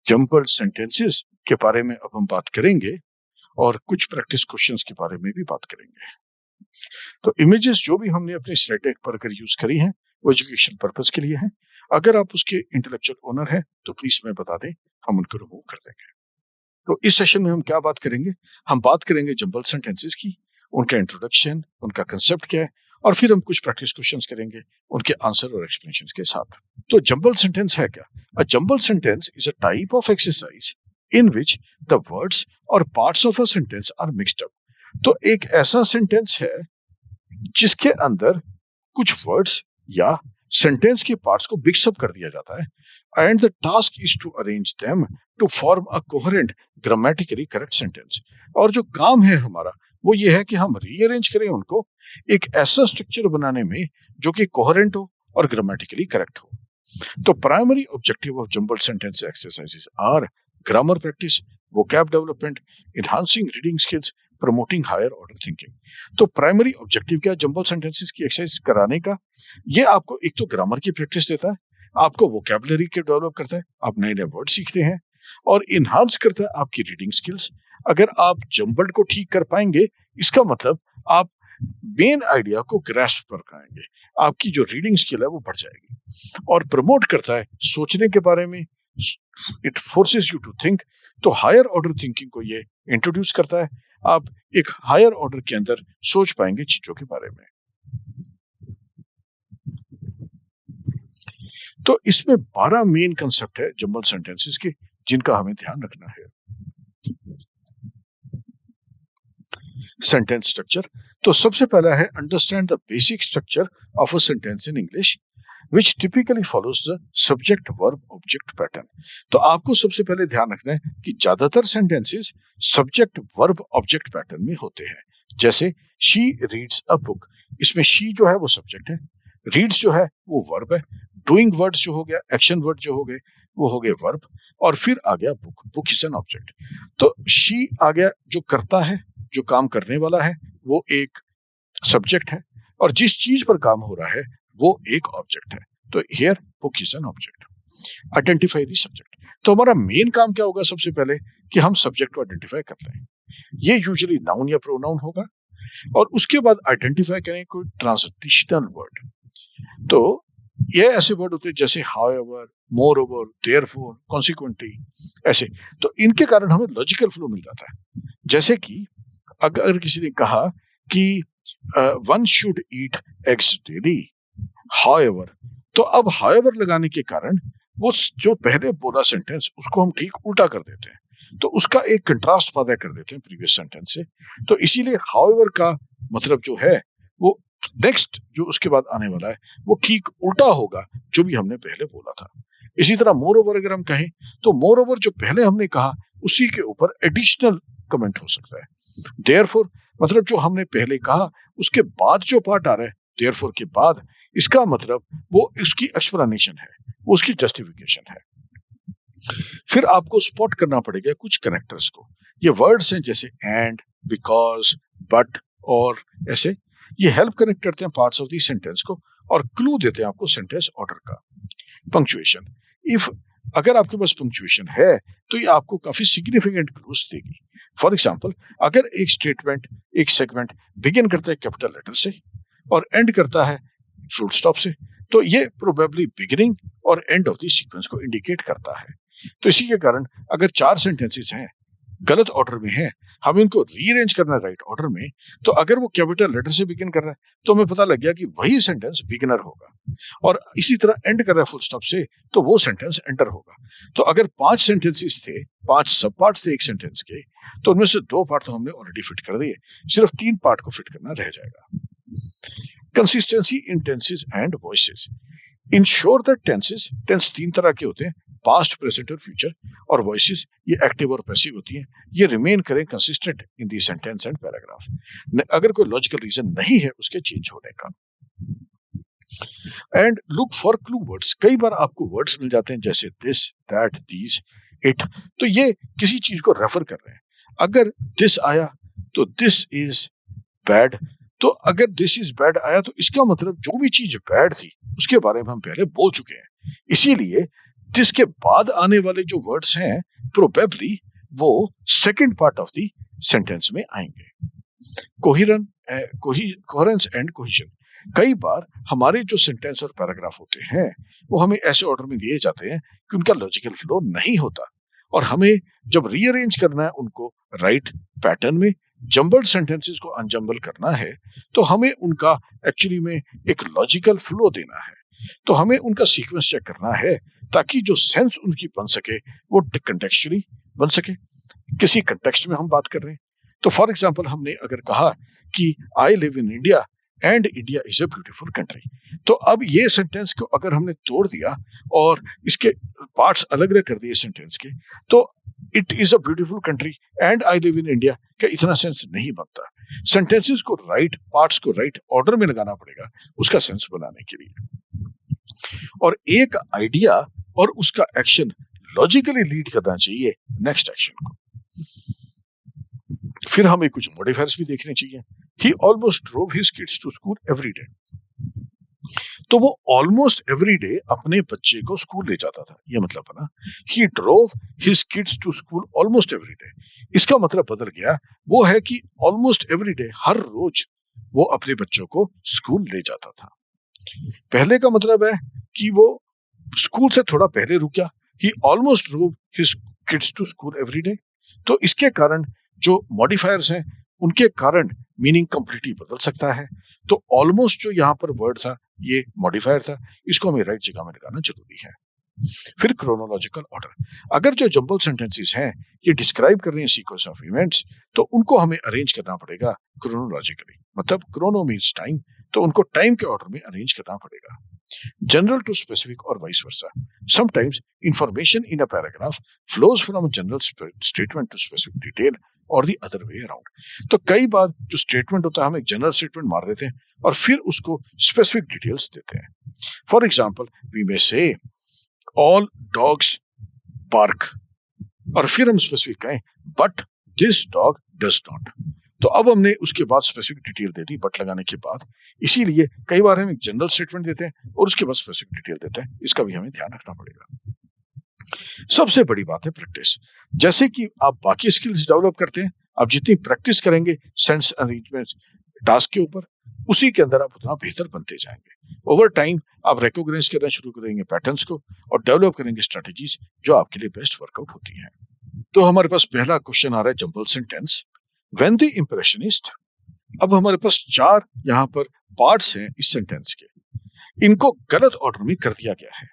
जंपल sentences के बारे में अब हम बात करेंगे और कुछ प्रैक्टिस क्वेश्चंस के बारे में भी बात करेंगे। तो इमेजेस जो भी हमने अपने स्लाइड डेक पर अगर यूज करी हैं वो एजुकेशन पर्पस के लिए हैं। अगर आप उसके इंटेलेक्चुअल ओनर हैं तो प्लीज हमें बता दें, हम उनको रिमूव कर देंगे। तो इस सेशन में हम क्या बात करेंगे, हम बात करेंगे जंबल सेंटेंसेस की, उनका इंट्रोडक्शन, उनका कंसेप्ट क्या है, और फिर हम कुछ प्रैक्टिस क्वेश्चंस करेंगे उनके आंसर और एक्सप्लेनेशंस के साथ। तो जंबल सेंटेंस है क्या? A jumble sentence is a type of exercise in which the words और parts of a sentence are mixed up. तो एक ऐसा सेंटेंस है जिसके अंदर कुछ वर्ड्स या सेंटेंस के पार्ट्स को मिक्सअप कर दिया जाता है and the task is to arrange them to form a coherent grammatically correct sentence. और जो काम है हमारा वो ये है कि हम रीअरेंज करें उनको एक ऐसा स्ट्रक्चर बनाने में जो कि कोहेरेंट हो और ग्रामेटिकली करेक्ट हो। तो primary objective of jumble sentence exercises are grammar practice, vocab development, enhancing reading skills, promoting higher order thinking. तो प्राइमरी ऑब्जेक्टिव क्या है जंबल सेंटेंसेस की एक्सरसाइज कराने का? ये आपको एक तो ग्रामर की प्रैक्टिस देता है, आपको वोकैबुलरी के डेवलप करता है, आप नए नए वर्ड सीखते हैं, और इन्हांस करता है आपकी रीडिंग स्किल्स। अगर आप जंबल को ठीक कर पाएंगे इसका मतलब आप मेन आइडिया को ग्रैस्प कर पाएंगे, आपकी जो रीडिंग स्किल है वो बढ़ जाएगी। और प्रमोट करता है सोचने के बारे में, it forces you to think. तो हायर ऑर्डर थिंकिंग को ये इंट्रोड्यूस करता है, आप एक हायर ऑर्डर के अंदर सोच पाएंगे चीजों के बारे में। तो इसमें 12 मेन कंसेप्ट है जंबल सेंटेंसेस के जिनका हमें ध्यान रखना है। सेंटेंस स्ट्रक्चर, तो सबसे पहला है understand the basic structure of a sentence in English which typically follows the subject verb object pattern। तो आपको सबसे पहले ध्यान रखना है कि ज्यादातर sentences subject verb object pattern में होते हैं। जैसे she reads a book, इसमें she जो है वो सब्जेक्ट है, reads जो है वो वर्ब है, डूइंग वर्ड जो हो गया, एक्शन वर्ड जो हो गए वो हो गए वर्ब, और फिर आ गया book, book is an object. तो she आ गया जो करता है, जो काम करने वाला है वो एक सब्जेक्ट है, और जिस चीज पर काम हो रहा है वो एक ऑब्जेक्ट है। तो here book is an object. Identify the subject, तो हमारा मेन काम क्या होगा सबसे पहले कि हम सब्जेक्ट को आइडेंटिफाई कर लें। ये यूजुअली नाउन या प्रोनाउन होगा, और उसके बाद आइडेंटिफाई करें कोई ट्रांजिशनल वर्ड। तो ये ऐसे वर्ड होते हैं जैसे हाउएवर, मोरओवर, देयरफॉर, कॉन्सिक्वेंटली, ऐसे। तो इनके कारण हमें लॉजिकल फ्लो मिल जाता है। जैसे कि अगर किसी ने कहा कि one should eat eggs daily, however, तो अब हाउएवर लगाने के कारण वो जो पहले बोला सेंटेंस उसको हम ठीक उल्टा कर देते हैं, तो उसका एक कंट्रास्ट पैदा कर देते हैं प्रीवियस सेंटेंस से। तो इसीलिए हाउएवर का मतलब जो है वो नेक्स्ट जो उसके बाद आने वाला है वो ठीक उल्टा होगा जो भी हमने पहले बोला था। इसी तरह मोर ओवर अगर हम कहें तो मोर ओवर जो पहले हमने कहा उसी के ऊपर एडिशनल कमेंट हो सकता है। देयरफॉर मतलब जो हमने पहले कहा उसके बाद जो पार्ट आ रहा है देयरफॉर के बाद, इसका मतलब वो उसकी एक्सप्लेनेशन है, वो उसकी जस्टिफिकेशन है। फिर आपको स्पॉट करना पड़ेगा कुछ कनेक्टर्स को। ये वर्ड्स हैं जैसे एंड, बिकॉज, बट, और ऐसे, ये हेल्प कनेक्ट करते हैं पार्ट्स ऑफ द सेंटेंस को और क्लू देते हैं आपको सेंटेंस ऑर्डर का। पंक्चुएशन, इफ अगर आपके पास पंक्चुएशन है तो ये आपको काफी सिग्निफिकेंट क्लूज देगी। फॉर एग्जांपल, अगर एक स्टेटमेंट, एक सेगमेंट बिगिन करता है कैपिटल लेटर से और एंड करता है फुल स्टॉप से, तो ये प्रोबेबली बिगिनिंग और एंड ऑफ द सीक्वेंस को इंडिकेट करता है। तो इसी के कारण अगर 4 सेंटेंसेस हैं गलत ऑर्डर में है, हमें उनको रीअरेंज करना है राइट ऑर्डर में, तो अगर वो कैपिटल लेटर से बिगिन कर रहा है तो हमें पता लग गया कि वही सेंटेंस बिगिनर होगा, और इसी तरह एंड कर रहा है फुल स्टॉप से तो वो सेंटेंस एंटर होगा। तो अगर 5 सेंटेंसेस थे, 5 सब पार्ट थे एक सेंटेंस के, तो उनमें से 2 पार्ट तो हमने ऑलरेडी फिट कर दिए, सिर्फ 3 पार्ट को फिट करना रह जाएगा। Consistency in tenses and voices, ensure that tenses, tense 3 तरह के होते हैं, पास्ट, प्रेजेंट और फ्यूचर, और वॉइसेस ये एक्टिव और पैसिव होती हैं, ये रिमेन करें consistent in the sentence and paragraph, अगर कोई लॉजिकल रीजन नहीं है उसके चेंज होने का। And look for clue words, कई बार आपको वर्ड्स मिल जाते हैं जैसे दिस, दैट, दीज, इट, तो ये किसी चीज को रेफर कर रहे हैं। अगर दिस आया तो दिस इज बैड, तो अगर दिस इज बैड आया तो इसका मतलब जो भी चीज बैड थी उसके बारे में हम पहले बोल चुके हैं, इसीलिए जिसके बाद आने वाले जो वर्ड्स हैं प्रोबेबली वो second part of the sentence में आएंगे। Coherence and cohesion. कई बार हमारे जो सेंटेंस और पैराग्राफ होते हैं वो हमें ऐसे ऑर्डर में दिए जाते हैं कि उनका लॉजिकल फ्लो नहीं होता, और हमें जब रीअरेंज करना है उनको राइट पैटर्न में, जंबल्ड सेंटेंसेस को अनजंबल करना है, तो हमें उनका एक्चुअली में एक लॉजिकल फ्लो देना है। तो हमें उनका सीक्वेंस चेक करना है ताकि जो सेंस उनकी बन सके वो कंटेक्चुअली बन सके। किसी कंटेक्स्ट में हम बात कर रहे हैं, तो फॉर एग्जांपल हमने अगर कहा कि I live in India and India is a beautiful country, तो अब ये सेंटेंस को अगर हमने तोड़ दिया और इसके पार्ट्स अलग अलग कर दिए सेंटेंस के, तो it is a beautiful country and I live in India का इतना सेंस नहीं बनता। सेंटेंसेस को राइट पार्ट्स को राइट ऑर्डर में लगाना पड़ेगा उसका सेंस बनाने के लिए, और एक आइडिया और उसका एक्शन लॉजिकली लीड करना चाहिए नेक्स्ट एक्शन को। फिर हमें कुछ मॉडिफायर्स भी देखने चाहिए। He almost drove his kids to school every day. तो वो ऑलमोस्ट एवरी डे अपने बच्चे को स्कूल ले जाता था, ये मतलब बना he drove his kids to school almost every day. इसका मतलब बदल गया, वो है कि ऑलमोस्ट एवरी डे, हर रोज वो अपने बच्चों को स्कूल ले जाता था। पहले का मतलब है कि वो स्कूल से थोड़ा पहले रुक गया, he almost drove his kids to school every day. तो इसके कारण जो मॉडिफायर्स हैं उनके कारण मीनिंग कंप्लीटली बदल सकता है। तो ऑलमोस्ट जो यहाँ पर वर्ड था ये मॉडिफायर था, इसको हमें राइट जगह में लगाना जरूरी है। फिर क्रोनोलॉजिकल ऑर्डर। अगर जो जंबल सेंटेंसेस हैं ये डिस्क्राइब कर रहे हैं सीक्वेंस ऑफ इवेंट्स, तो उनको हमें अरेंज करना पड़ेगा क्रोनोलॉजिकली, मतलब क्रोनो मीन्स टाइम, तो उनको टाइम के ऑर्डर में अरेंज करना पड़ेगा। General to specific or vice versa. Sometimes information in a paragraph flows from a general statement to specific detail or the other way around. तो कई बार जो स्टेटमेंट होता है हम एक जनरल स्टेटमेंट मार देते हैं और फिर उसको स्पेसिफिक डिटेल्स देते हैं। फॉर एग्जाम्पल वी मे से ऑल डॉग्स बार्क, और फिर हम स्पेसिफिक कहें but this dog does not. तो अब हमने उसके बाद specific detail they the but लगाने के बाद, इसीलिए कई बार हम एक जनरल स्टेटमेंट देते हैं और उसके बाद स्पेसिफिक डिटेल देते हैं, इसका भी हमें ध्यान रखना पड़ेगा। सबसे बड़ी बात है प्रैक्टिस। जैसे कि आप बाकी स्किल्स डेवलप करते हैं, आप जितनी प्रैक्टिस करेंगे सेंस अरेंजमेंट टास्क के ऊपर, उसी के अंदर आप उतना बेहतर बनते जाएंगे। ओवर टाइम आप रिकॉग्नाइज करना शुरू करेंगे पैटर्न्स को और डेवलप करेंगे स्ट्रेटजीज जो आपके लिए बेस्ट वर्कआउट होती हैं। तो हमारे पास पहला क्वेश्चन आ रहा है jumble sentence, when the impressionist. अब हमारे पास 4 यहाँ पर पार्ट्स हैं इस सेंटेंस के, इनको गलत ऑर्डर में कर दिया गया है।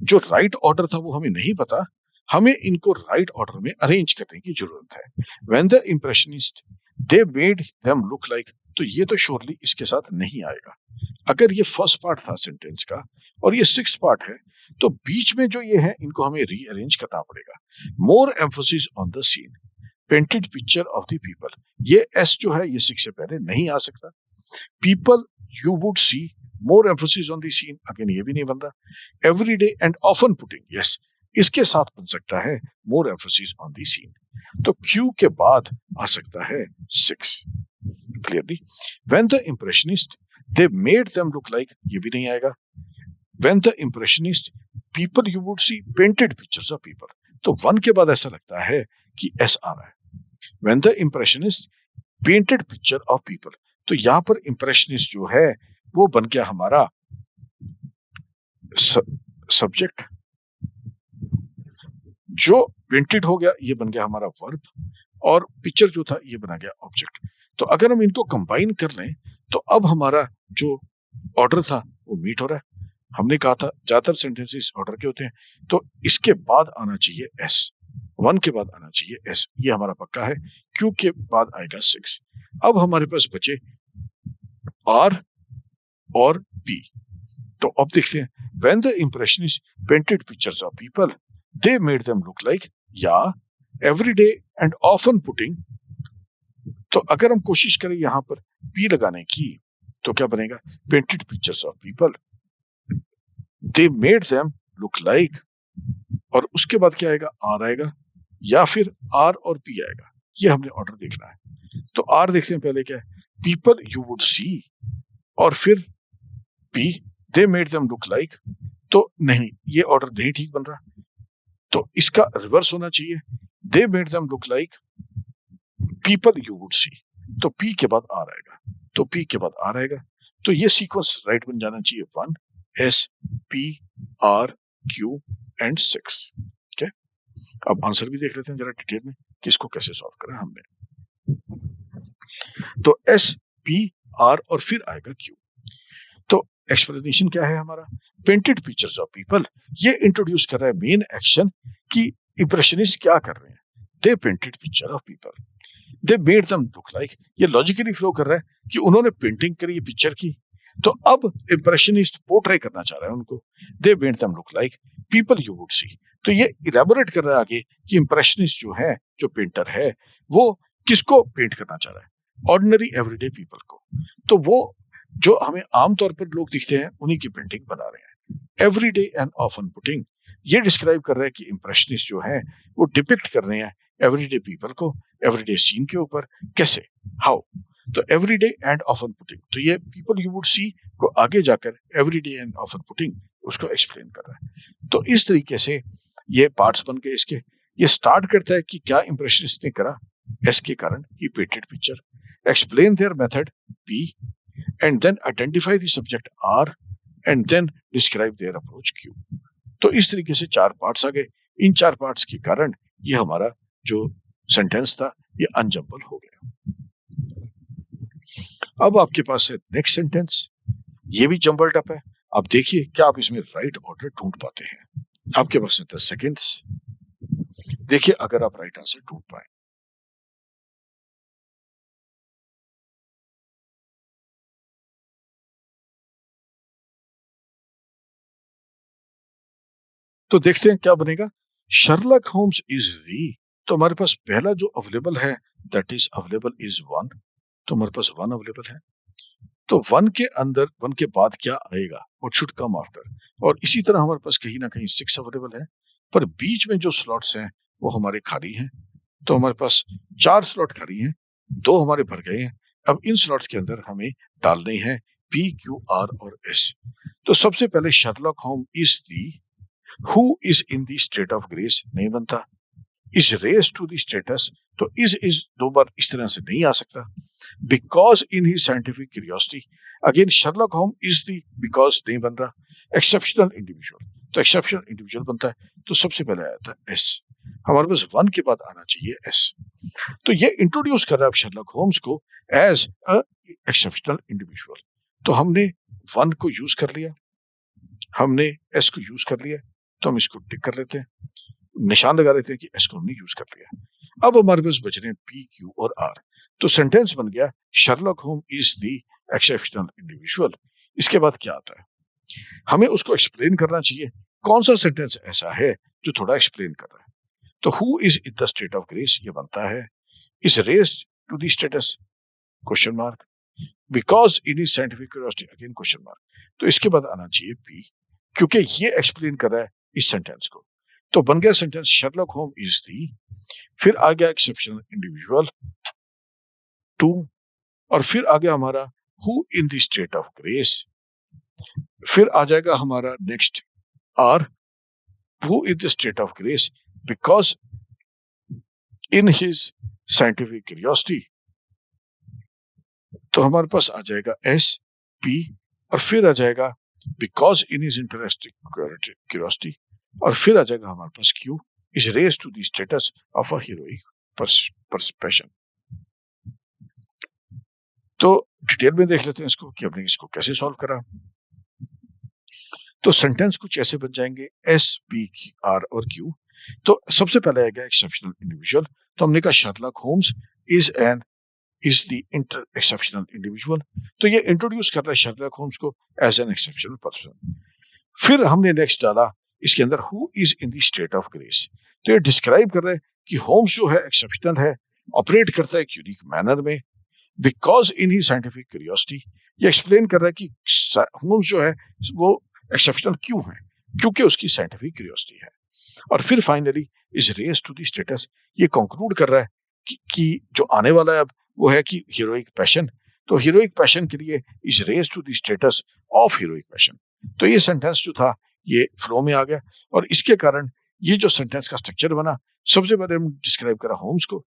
जो राइट ऑर्डर था वो हमें नहीं पता, हमें इनको राइट ऑर्डर में अरेंज करने की जरूरत है। When the impressionist they made them look like, तो ये तो श्योरली इसके साथ नहीं आएगा। अगर ये फर्स्ट पार्ट था सेंटेंस का और ये 6th पार्ट है, तो बीच में जो ये है इनको हमें रीअरेंज करना पड़ेगा। More emphasis on the scene, painted picture of the people, ये एस जो है ये 6 से पहले नहीं आ सकता। People you would see, more emphasis on the scene, again ये भी नहीं बन रहा। Every day and often putting, yes इसके साथ बन सकता है मोर एम्फोसिस ऑन द सीन। तो क्यू के बाद आ सकता है 6 clearly. When the impressionist they made them look like, ये भी नहीं आएगा। When the impressionist people you would C painted pictures of people, तो 1 के बाद ऐसा लगता है कि एस आ रहा है। When the impressionist painted picture of people, तो यहां पर impressionist जो है वो बन गया हमारा सब्जेक्ट, जो पेंटेड हो गया ये बन गया हमारा वर्ब, और पिक्चर जो था ये बना गया ऑब्जेक्ट। तो अगर हम इनको कंबाइन कर लें तो अब हमारा जो ऑर्डर था वो मीट हो रहा है। हमने कहा था ज्यादातर सेंटेंसेस ऑर्डर के होते हैं, तो इसके बाद आना चाहिए एस, 1 के बाद आना चाहिए एस, ये हमारा पक्का है। क्यू के बाद आएगा 6। अब हमारे पास बचे आर और पी। तो अब देखते हैं, when the impressionist painted pictures of people they made them look like, या every day and often putting. तो अगर हम कोशिश करें यहां पर पी लगाने की तो क्या बनेगा, painted pictures of people they made them look like, और उसके बाद क्या आएगा, आर आएगा, या फिर आर और पी आएगा। ये हमने ऑर्डर देखना है। तो आर देखते हैं पहले क्या है, पीपल यू वुड सी, और फिर पी दे मेड देम लुक लाइक। तो नहीं, ये ऑर्डर नहीं ठीक बन रहा, तो इसका रिवर्स होना चाहिए। दे made them look like people you would सी, तो पी के बाद आर आएगा, तो पी के बाद आर आएगा, तो ये सीक्वेंस राइट बन जाना चाहिए 1 S P R Q and 6। ठीक है, अब आंसर भी देख लेते हैं जरा डिटेल में कि इसको कैसे सॉल्व करा हमने। तो S P R और फिर आएगा Q। तो एक्सप्लेनेशन क्या है हमारा, पेंटेड पिक्चर्स ऑफ पीपल, ये इंट्रोड्यूस कर रहा है मेन एक्शन कि इंप्रेशनिस्ट क्या कर रहे हैं। They painted picture of people, they made them look like, ये लॉजिकली फ्लो कर रहा है कि उन्होंने पेंटिंग करी पिक्चर की, तो अब इंप्रेशनिस्ट पोर्ट्रे करना चाह रहा है उनको। दे made them look like people you would सी, तो ये इलेबोरेट कर रहा है आगे कि इंप्रेशनिस्ट जो है, जो पेंटर है, वो किसको पेंट करना चाह रहा है, ऑर्डिनरी एवरीडे पीपल को। तो वो जो हमें आमतौर पर लोग दिखते हैं उन्हीं की पेंटिंग बना रहे हैं। एवरीडे एंड ऑफन पुटिंग, ये डिस्क्राइब कर रहा है कि इंप्रेशनिस्ट जो है वो डिपिक्ट कर रहे हैं एवरीडे पीपल को एवरीडे सीन के ऊपर। कैसे, हाउ, तो एवरीडे एंड ऑफन पुटिंग, तो ये पीपल यू वुड सी को आगे जाकर एवरीडे एंड ऑफन पुटिंग उसको एक्सप्लेन कर रहा है। तो इस तरीके से ये पार्ट्स बन गए इसके। ये स्टार्ट करता है कि क्या इंप्रेशनिस्ट ने करा एस के कारण, he painted picture, explain their method P, and then identify the subject R, and then describe their approach Q। तो इस तरीके से 4 पार्ट्स आ गए। इन 4 पार्ट्स के कारण ये हमारा जो सेंटेंस था ये अनजम्बल हो गया। अब आपके पास है नेक्स्ट सेंटेंस, ये भी जम्बल्ड अप है। आप देखिए क्या आप इसमें राइट ऑर्डर ढूंढ पाते हैं। आपके पास है 10 सेकेंड्स, देखिए अगर आप राइट आंसर ढूंढ पाए। तो देखते हैं क्या बनेगा। शर्लक होम्स इज दी, तो हमारे पास पहला जो अवेलेबल है दैट इज अवेलेबल इज 1, तो हमारे पास 1 अवेलेबल है। तो 1 के अंदर 1 के बाद क्या आएगा, व्हाट शुड कम आफ्टर, और इसी तरह हमारे पास कहीं ना कहीं 6 अवेलेबल है, पर बीच में जो स्लॉट्स हैं वो हमारे खाली हैं। तो हमारे पास 4 स्लॉट खाली हैं, 2 हमारे भर गए हैं। अब इन स्लॉट्स के अंदर हमें डालने हैं P Q R और S। तो सबसे पहले Sherlock home is the, who is in the state of grace नहीं बनता, is raised to the status, तो is 2 बार इस तरह से नहीं आ सकता। because in his scientific curiosity, again Sherlock Holmes is the because नहीं बन रहा। exceptional individual, तो exceptional individual बनता है, तो सबसे पहले आया था S, हमारे पास 1 के बाद आना चाहिए S। तो ये इंट्रोड्यूस कर रहा है शर्लक होम्स को एज अ एक्सेप्शनल इंडिविजुअल। तो हमने 1 को यूज कर लिया, हमने S को यूज कर लिया, तो हम इसको टिक कर लेते हैं, निशान लगा लेते हैं कि एस को हमने यूज कर लिया। अब हमारे पास बच रहे हैं पी क्यू और आर, तो सेंटेंस बन गया Sherlock home is the exceptional individual. इसके बाद क्या आता है, हमें उसको एक्सप्लेन करना चाहिए। कौन सा सेंटेंस ऐसा है जो थोड़ा एक्सप्लेन कर रहा है, तो who is in the state of grace ये बनता है, is raised to the status question mark, because in is scientific curiosity again question mark. तो इसके बाद आना चाहिए पी, क्योंकि ये एक्सप्लेन कर रहा है इस सेंटेंस को। तो बन गया sentence Sherlock home is the, फिर आ गया एक्सेप्शनल इंडिविजुअल 2, और फिर आ गया हमारा who in the state of grace, फिर आ जाएगा हमारा next R, who in the state of grace because in his scientific curiosity, तो हमारे पास आ जाएगा एस पी, और फिर आ जाएगा because in his interesting curiosity, और फिर आ जाएगा हमारे पास Q is raised to the status of a heroic perception. तो डिटेल में देख लेते हैं इसको कि हमने इसको कैसे सॉल्व करा। तो सेंटेंस कुछ ऐसे बन जाएंगे एस पी आर और क्यू। तो सबसे पहले आएगा एक्सेप्शनल इंडिविजुअल, तो हमने कहा Sherlock Holmes is the exceptional individual, तो ये इंट्रोड्यूस कर रहा है शर्लक होम्स को एज एन एक्सेप्शनल पर्सन। फिर हमने नेक्स्ट डाला इसके अंदर who is in the state of grace, तो ये डिस्क्राइब कर रहा है कि होम्स जो है एक्सेप्शनल है, ऑपरेट करता है एक यूनिक मैनर में, because in he scientific curiosity, ये एक्सप्लेन कर रहा है कि होम्स जो है वो एक्सेप्शनल क्यों है, क्योंकि उसकी साइंटिफिक क्यूरियोसिटी है। और फिर finally is raised to the status, ये कंक्लूड कर रहा है कि जो आने वाला है अब वो है कि हीरोइक पैशन, तो हीरोइक पैशन के लिए is raised to the status of heroic passion. तो ये सेंटेंस जो था ये फ्लो में आ गया और इसके कारण ये जो सेंटेंस का स्ट्रक्चर बना, सबसे पहले हम डिस्क्राइब करा होम्स को,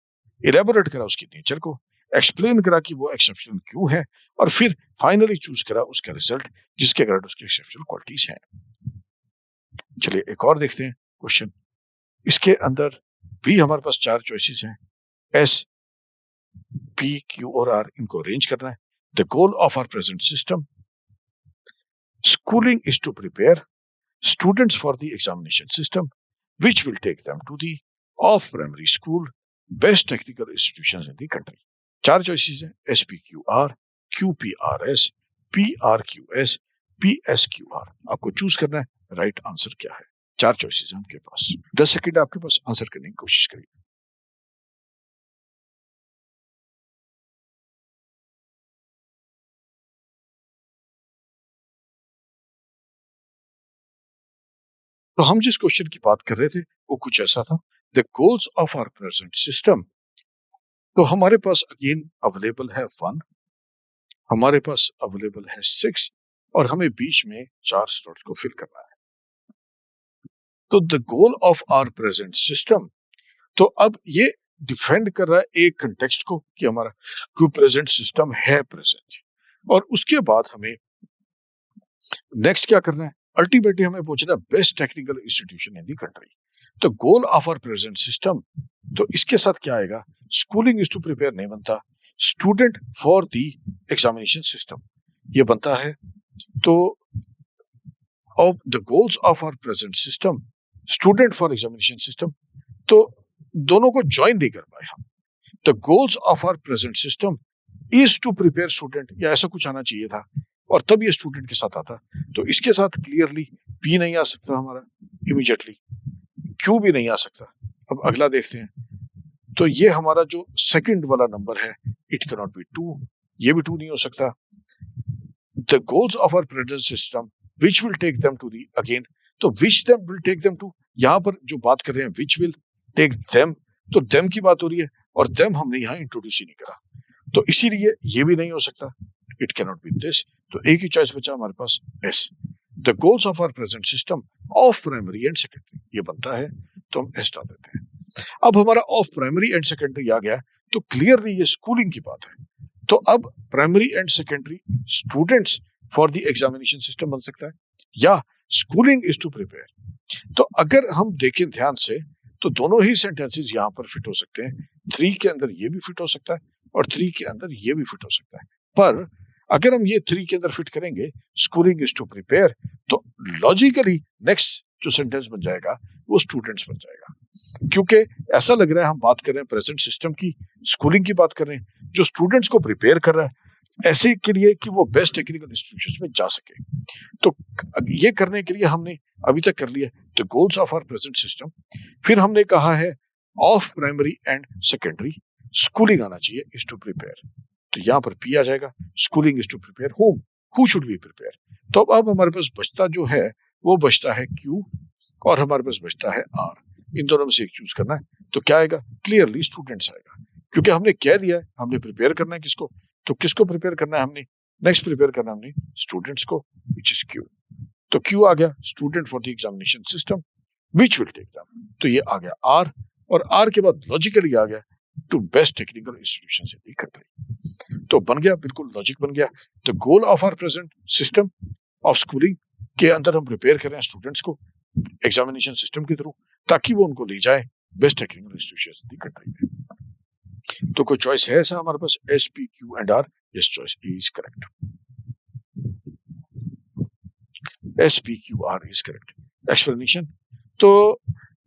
इलेबोरेट करा उसकी नेचर को, एक्सप्लेन करा कि वो एक्सेप्शनल क्यों है और फिर फाइनली चूज करा उसका रिजल्ट जिसके कारण उसकी एक्सेप्शनल क्वालिटीज हैं। चलिए एक और देखते हैं क्वेश्चन। इसके अंदर भी हमारे पास 4 चॉइसेस हैं, एस, पी, क्यू और आर, इनको अरेंज करना है। The goal of our present system, schooling is to prepare students for the examination system which will take them to the off primary school best technical institutions in the country। 4 choices हैं, SPQR, QPRS, PRQS, PSQR। आपको choose करना है right answer क्या है। 4 choices हैं आपके पास, 10 second आपके पास आंसर करने की कोशिश करिए। तो हम जिस क्वेश्चन की बात कर रहे थे वो कुछ ऐसा था, the goals of our present system. तो हमारे पास अगेन अवेलेबल है 1, हमारे पास अवेलेबल है 6 और हमें बीच में 4 स्लॉट्स को फिल करना है। तो the goal of our present system, तो अब ये डिफेंड कर रहा है एक कंटेक्स्ट को कि हमारा जो प्रेजेंट सिस्टम है प्रेजेंट, और उसके बाद हमें नेक्स्ट क्या करना है, अल्टीमेटली हमें पहुंचना है best technical institution in the country. तो goal of our present system, तो इसके साथ क्या आएगा, स्कूलिंग इज टू प्रिपेयर नहीं बनता, student for the examination system ये बनता है। तो of the goals of our present system, student for examination system, तो दोनों को ज्वाइन नहीं कर पाए हम। The goals of our present system is to prepare student, या ऐसा कुछ आना चाहिए था और तब ये स्टूडेंट के साथ आता। तो इसके साथ क्लियरली पी नहीं आ सकता हमारा इमीडिएटली, क्यू भी नहीं आ सकता। अब अगला देखते हैं, तो ये हमारा जो सेकंड वाला नंबर है, इट कैन नॉट बी 2, ये भी 2 नहीं हो सकता। The goals of our present system which will take them to the, again तो which them will take them to, यहां पर जो बात कर रहे हैं विच विल टेक देम, तो देम की बात हो रही है और देम हमने यहां इंट्रोड्यूस ही नहीं करा, तो इसीलिए ये भी नहीं हो सकता, it can not be this. तो एक ही चॉइस बचा हमारे पास, S, the goals of our present system of primary and secondary, ये बनता है तो हम एस डाल देते हैं। अब हमारा ऑफ प्राइमरी एंड सेकेंडरी आ गया, तो क्लियरली ये स्कूलिंग की बात है। तो अब primary and secondary students for the examination system बन सकता है, या स्कूलिंग इज टू प्रिपेयर। तो अगर हम देखें ध्यान से तो दोनों ही सेंटेंसेस यहाँ पर फिट हो सकते हैं, 3 के अंदर ये भी फिट हो सकता है और 3 के अंदर ये भी फिट हो सकता है। पर अगर हम ये 3 के अंदर फिट करेंगे स्कूलिंग इज टू प्रिपेयर, तो लॉजिकली नेक्स्ट जो सेंटेंस बन जाएगा वो स्टूडेंट्स बन जाएगा, क्योंकि ऐसा लग रहा है हम बात कर रहे हैं प्रेजेंट सिस्टम की, स्कूलिंग की बात कर रहे हैं, जो स्टूडेंट्स को प्रिपेयर कर रहा है ऐसे के लिए कि वो बेस्ट टेक्निकल इंस्टीट्यूशंस में जा सके। तो ये करने के लिए हमने अभी तक कर लिया the goals of our present system, फिर हमने कहा है of primary and secondary schooling आना चाहिए इज टू प्रिपेयर, तो यहाँ पर पी आ जाएगा, schooling is to prepare home, who should be prepare. तो अब हमारे पास बचता जो है वो बचता है क्यू और हमारे पास बचता है आर, इन दोनों में से एक चूज करना है। तो क्या आएगा, क्लियरली स्टूडेंट्स आएगा, क्योंकि हमने कह दिया है हमने प्रिपेयर करना है किसको, तो किसको प्रिपेयर करना है हमने, नेक्स्ट प्रिपेयर करना है हमने स्टूडेंट्स को, विच इज क्यू। तो क्यू आ गया student for the examination system which will take them, तो ये आ गया आर, और आर के बाद लॉजिकली आ गया to best technical institutions in the country. तो बन गया, बिल्कुल लॉजिक बन गया। The goal of our present system of schooling के अंदर हम प्रिपेयर कर रहे हैं स्टूडेंट्स को एग्जामिनेशन सिस्टम के थ्रू, ताकि वो उनको ले जाए best technical institutions in the country में। तो कोई चॉइस है ऐसा हमारे पास, S, P, Q and R, yes choice is correct, S, P, Q, R is correct. Explanation, तो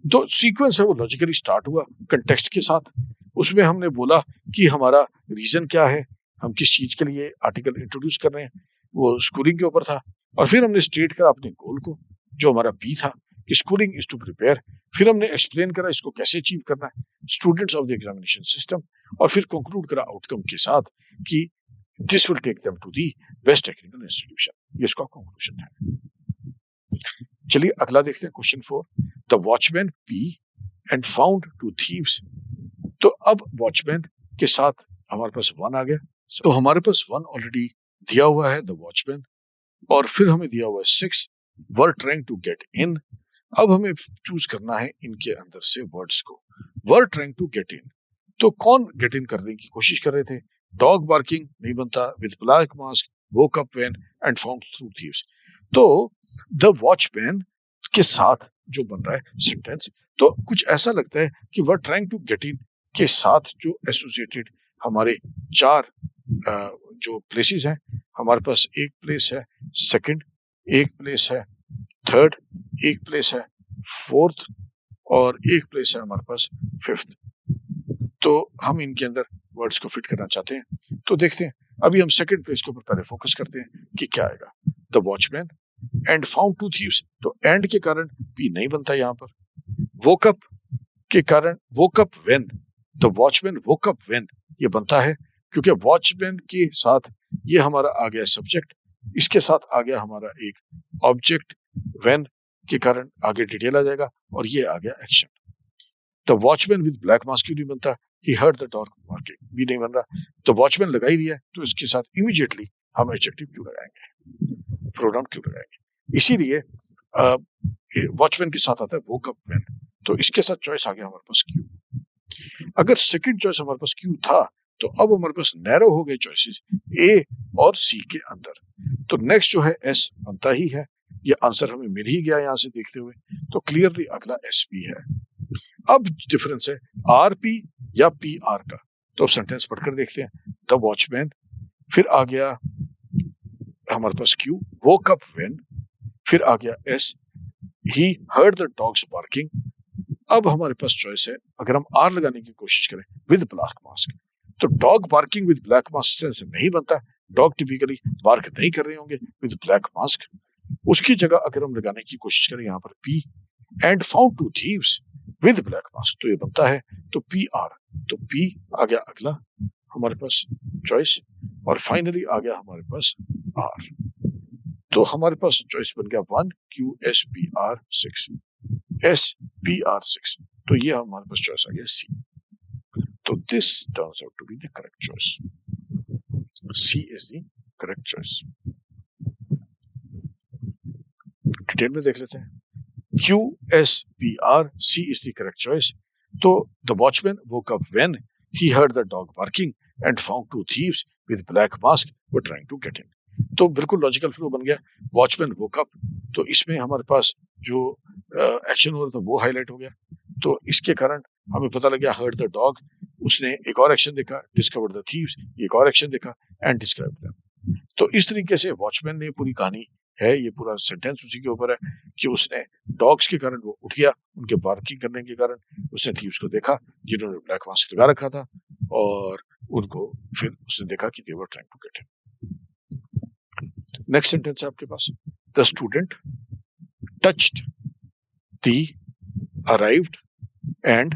जो सीक्वेंस है वो लॉजिकली स्टार्ट हुआ कंटेक्स्ट के साथ, उसमें हमने बोला कि हमारा रीजन क्या है, हम किस चीज के लिए आर्टिकल इंट्रोड्यूस कर रहे हैं, वो स्कूलिंग के ऊपर था, और फिर हमने स्टेट करा अपने गोल को जो हमारा बी था कि स्कूलिंग इज टू प्रिपेयर, फिर हमने एक्सप्लेन करा इसको कैसे अचीव करना है, students of the examination system, और फिर कंक्लूड करा आउटकम के साथ कि this will take them to the best technical institution, ये इसका कंक्लूजन है। चलिए अगला देखते हैं question 4, the watchman P and found 2 thieves. तो अब वॉचमैन के साथ हमारे पास 1 आ गया, तो हमारे पास 1 ऑलरेडी दिया हुआ है द वॉचमैन, और फिर हमें दिया हुआ है 6, were trying to get in. अब हमें चूज करना है इनके अंदर से वर्ड्स को। Were trying to get in, तो कौन गेट इन करने की कोशिश कर रहे थे? डॉग बार्किंग नहीं बनता, with black mask, woke up when and found through thieves. तो द वॉचमैन के साथ जो बन रहा है सेंटेंस, तो कुछ ऐसा लगता है कि were trying to get in के साथ जो एसोसिएटेड हमारे चार जो प्लेसेस हैं, हमारे पास एक प्लेस है सेकंड, एक प्लेस है थर्ड, एक प्लेस है फोर्थ और एक प्लेस है हमारे पास फिफ्थ। तो हम इनके अंदर वर्ड्स को फिट करना चाहते हैं। तो देखते हैं, अभी हम सेकंड प्लेस के ऊपर पहले फोकस करते हैं कि क्या आएगा। The watchman and found two thieves, तो एंड के कारण पी नहीं बनता यहाँ पर। वोक अप के कारण woke up when, the watchman woke up when ये बनता है क्योंकि वॉचमैन के साथ ये हमारा आ गया सब्जेक्ट, इसके साथ आ गया हमारा एक ऑब्जेक्ट, व्हेन के कारण आगे डिटेल आ जाएगा और ये आ गया action. The watchman with black mask क्यों नहीं बनता? He heard the dog barking भी नहीं बन रहा। तो वॉचमैन लगा ही दिया है, तो इसके साथ इमीडिएटली हम एडजेक्टिव क्यों लगाएंगे, प्रोनाउन क्यों लगाएंगे? इसीलिए वॉचमैन के साथ आता है वोक अप व्हेन, तो इसके साथ चॉइस आ गया हमारे पास क्यू। अगर सेकंड चॉइस हमारे पास क्यू था, तो अब हमारे पास नैरो हो गए चॉइसेस ए और सी के अंदर। तो नेक्स्ट जो है एस बनता ही है, ये आंसर हमें मिल ही गया यहां से देखते हुए, तो क्लियरली अगला एस पी है। अब डिफरेंस है आर पी या पी आर का, तो अब सेंटेंस पढ़कर देखते हैं। द वॉचमैन, फिर आ गया हमारे पास क्यू, वोक अप व्हेन, फिर आ गया S, he heard the dogs barking. अब हमारे पास चॉइस है, अगर हम आर लगाने की कोशिश करें विद ब्लैक मास्क, तो dog barking with black mask से नहीं बनता। डॉग टिपिकली बार्क नहीं कर रहे होंगे विद ब्लैक मास्क। उसकी जगह अगर हम लगाने की कोशिश करें यहाँ पर P and found two thieves with black mask, तो ये बनता है तो पी आर। तो पी आ गया अगला हमारे पास चॉइस, और फाइनली आ गया हमारे पास आर। तो हमारे पास चॉइस बन गया 1 Q S P are 6 S P are 6, तो ये हमारे पास चॉइस आ गया सी। तो this turns out to be the correct choice, C is the correct choice. Detail में देख लेते हैं। Q S P R C is the correct choice. तो the watchman woke up when he heard the dog barking and found two thieves with black mask were trying to get in. तो बिल्कुल logical flow बन गया। Watchman woke up, तो इसमें हमारे पास जो action हो रहा था वो हाईलाइट हो गया, तो इसके कारण हमें पता लग गया हर्ड द डॉग, उसने एक और एक्शन देखा, डिस्कवर्ड द थीव्स, एक और एक्शन देखा, एंड डिस्क्राइब देम। तो इस तरीके से वॉचमैन ने पूरी कहानी है, ये पूरा सेंटेंस उसी के ऊपर है कि उसने डॉग्स के कारण वो उठ गया, उनके बार्किंग करने के कारण उसने थीव्स को देखा जिन्होंने ब्लैक मास्क लगा रखा था, और उनको फिर उसने देखा कि they were trying to get him. Next sentence है आपके पास, the student touched the arrived and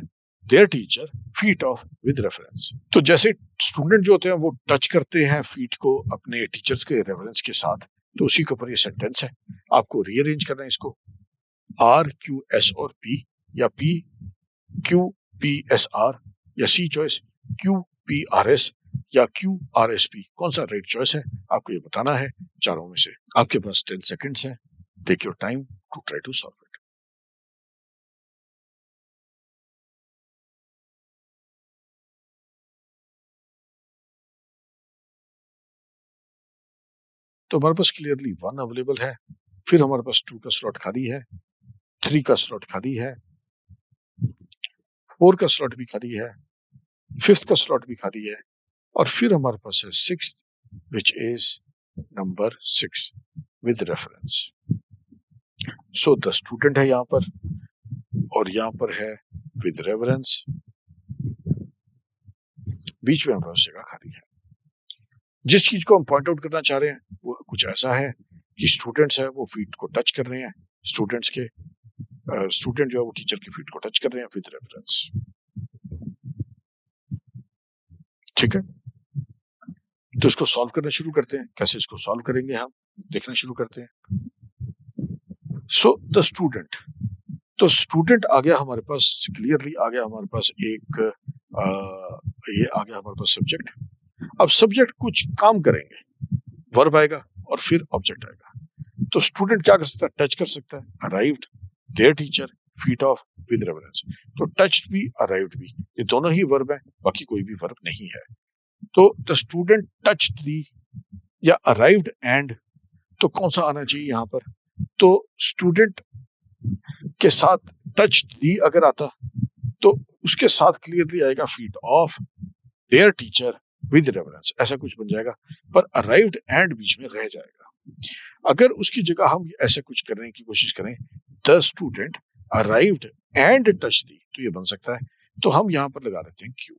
their teacher feet off with reference. तो जैसे स्टूडेंट जो होते हैं वो टच करते हैं फीट को अपने टीचर्स के रेफरेंस के साथ, तो उसी के ऊपर ये सेंटेंस है। आपको रीअरेंज करना है इसको, आर क्यू एस और पी, या P Q P S R, या C choice Q P R S, या क्यू आर एस पी, कौन सा राइट चॉइस है आपको ये बताना है चारों में से। आपके पास 10 सेकेंड्स है, take your time to try to solve it. तो हमारे पास क्लियरली 1 अवेलेबल है, फिर हमारे पास 2 का स्लॉट खाली है, 3 का स्लॉट खाली है, 4 का स्लॉट भी खाली है, 5th का स्लॉट भी खाली है, और फिर हमारे पास है 6th which is number 6 with reference. So the student है यहाँ पर, और यहाँ पर है with reference, बीच में हमारे पास जगह खाली है। जिस चीज को हम पॉइंट आउट करना चाह रहे हैं वो कुछ ऐसा है कि स्टूडेंट्स है वो फीट को टच कर रहे हैं, स्टूडेंट जो है वो टीचर की फीट को टच कर रहे हैं विद रेफरेंस। ठीक है, तो इसको सॉल्व करना शुरू करते हैं। कैसे इसको सॉल्व करेंगे हम देखना शुरू करते हैं। सो द स्टूडेंट, तो स्टूडेंट आ गया हमारे पास, क्लियरली आ गया हमारे पास एक ये आ गया हमारे पास सब्जेक्ट। अब सब्जेक्ट कुछ काम करेंगे, वर्ब आएगा और फिर ऑब्जेक्ट आएगा। तो स्टूडेंट क्या कर सकता है, टच कर सकता है, arrived, there teacher, feet off, with reference. तो टच्ड भी अराइव्ड भी ये दोनों ही वर्ब है, बाकी कोई भी वर्ब नहीं है। तो द स्टूडेंट टच्ड दी या अराइव्ड एंड, तो कौन सा आना चाहिए यहाँ पर, तो स्टूडेंट के साथ टच दी अगर आता तो उसके साथ क्लियरली आएगा feet of their teacher with reference, ऐसा कुछ बन जाएगा। पर अराइव्ड एंड बीच में रह जाएगा। अगर उसकी जगह हम ऐसे कुछ करने की कोशिश करें, the student arrived and touch the, तो ये बन सकता है। तो हम यहां पर लगा लेते हैं क्यू।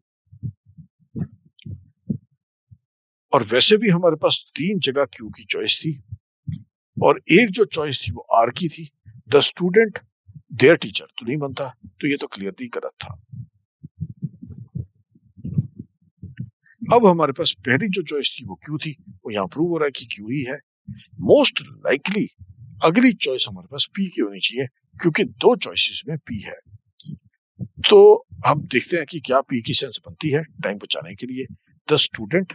और वैसे भी हमारे पास 3 जगह क्यू की चॉइस थी और एक जो चॉइस थी वो आर की थी। द स्टूडेंट देयर टीचर तो नहीं बनता, तो ये तो क्लियरली गलत था। अब हमारे पास पहली जो चॉइस थी वो क्यू थी, वो यहाँ प्रूव हो रहा है कि क्यू ही है। मोस्ट लाइकली अगली चॉइस हमारे पास पी की होनी चाहिए, क्योंकि 2 चॉइसेस में पी है। तो हम देखते हैं कि क्या पी की सेंस बनती है टाइम बचाने के लिए। The student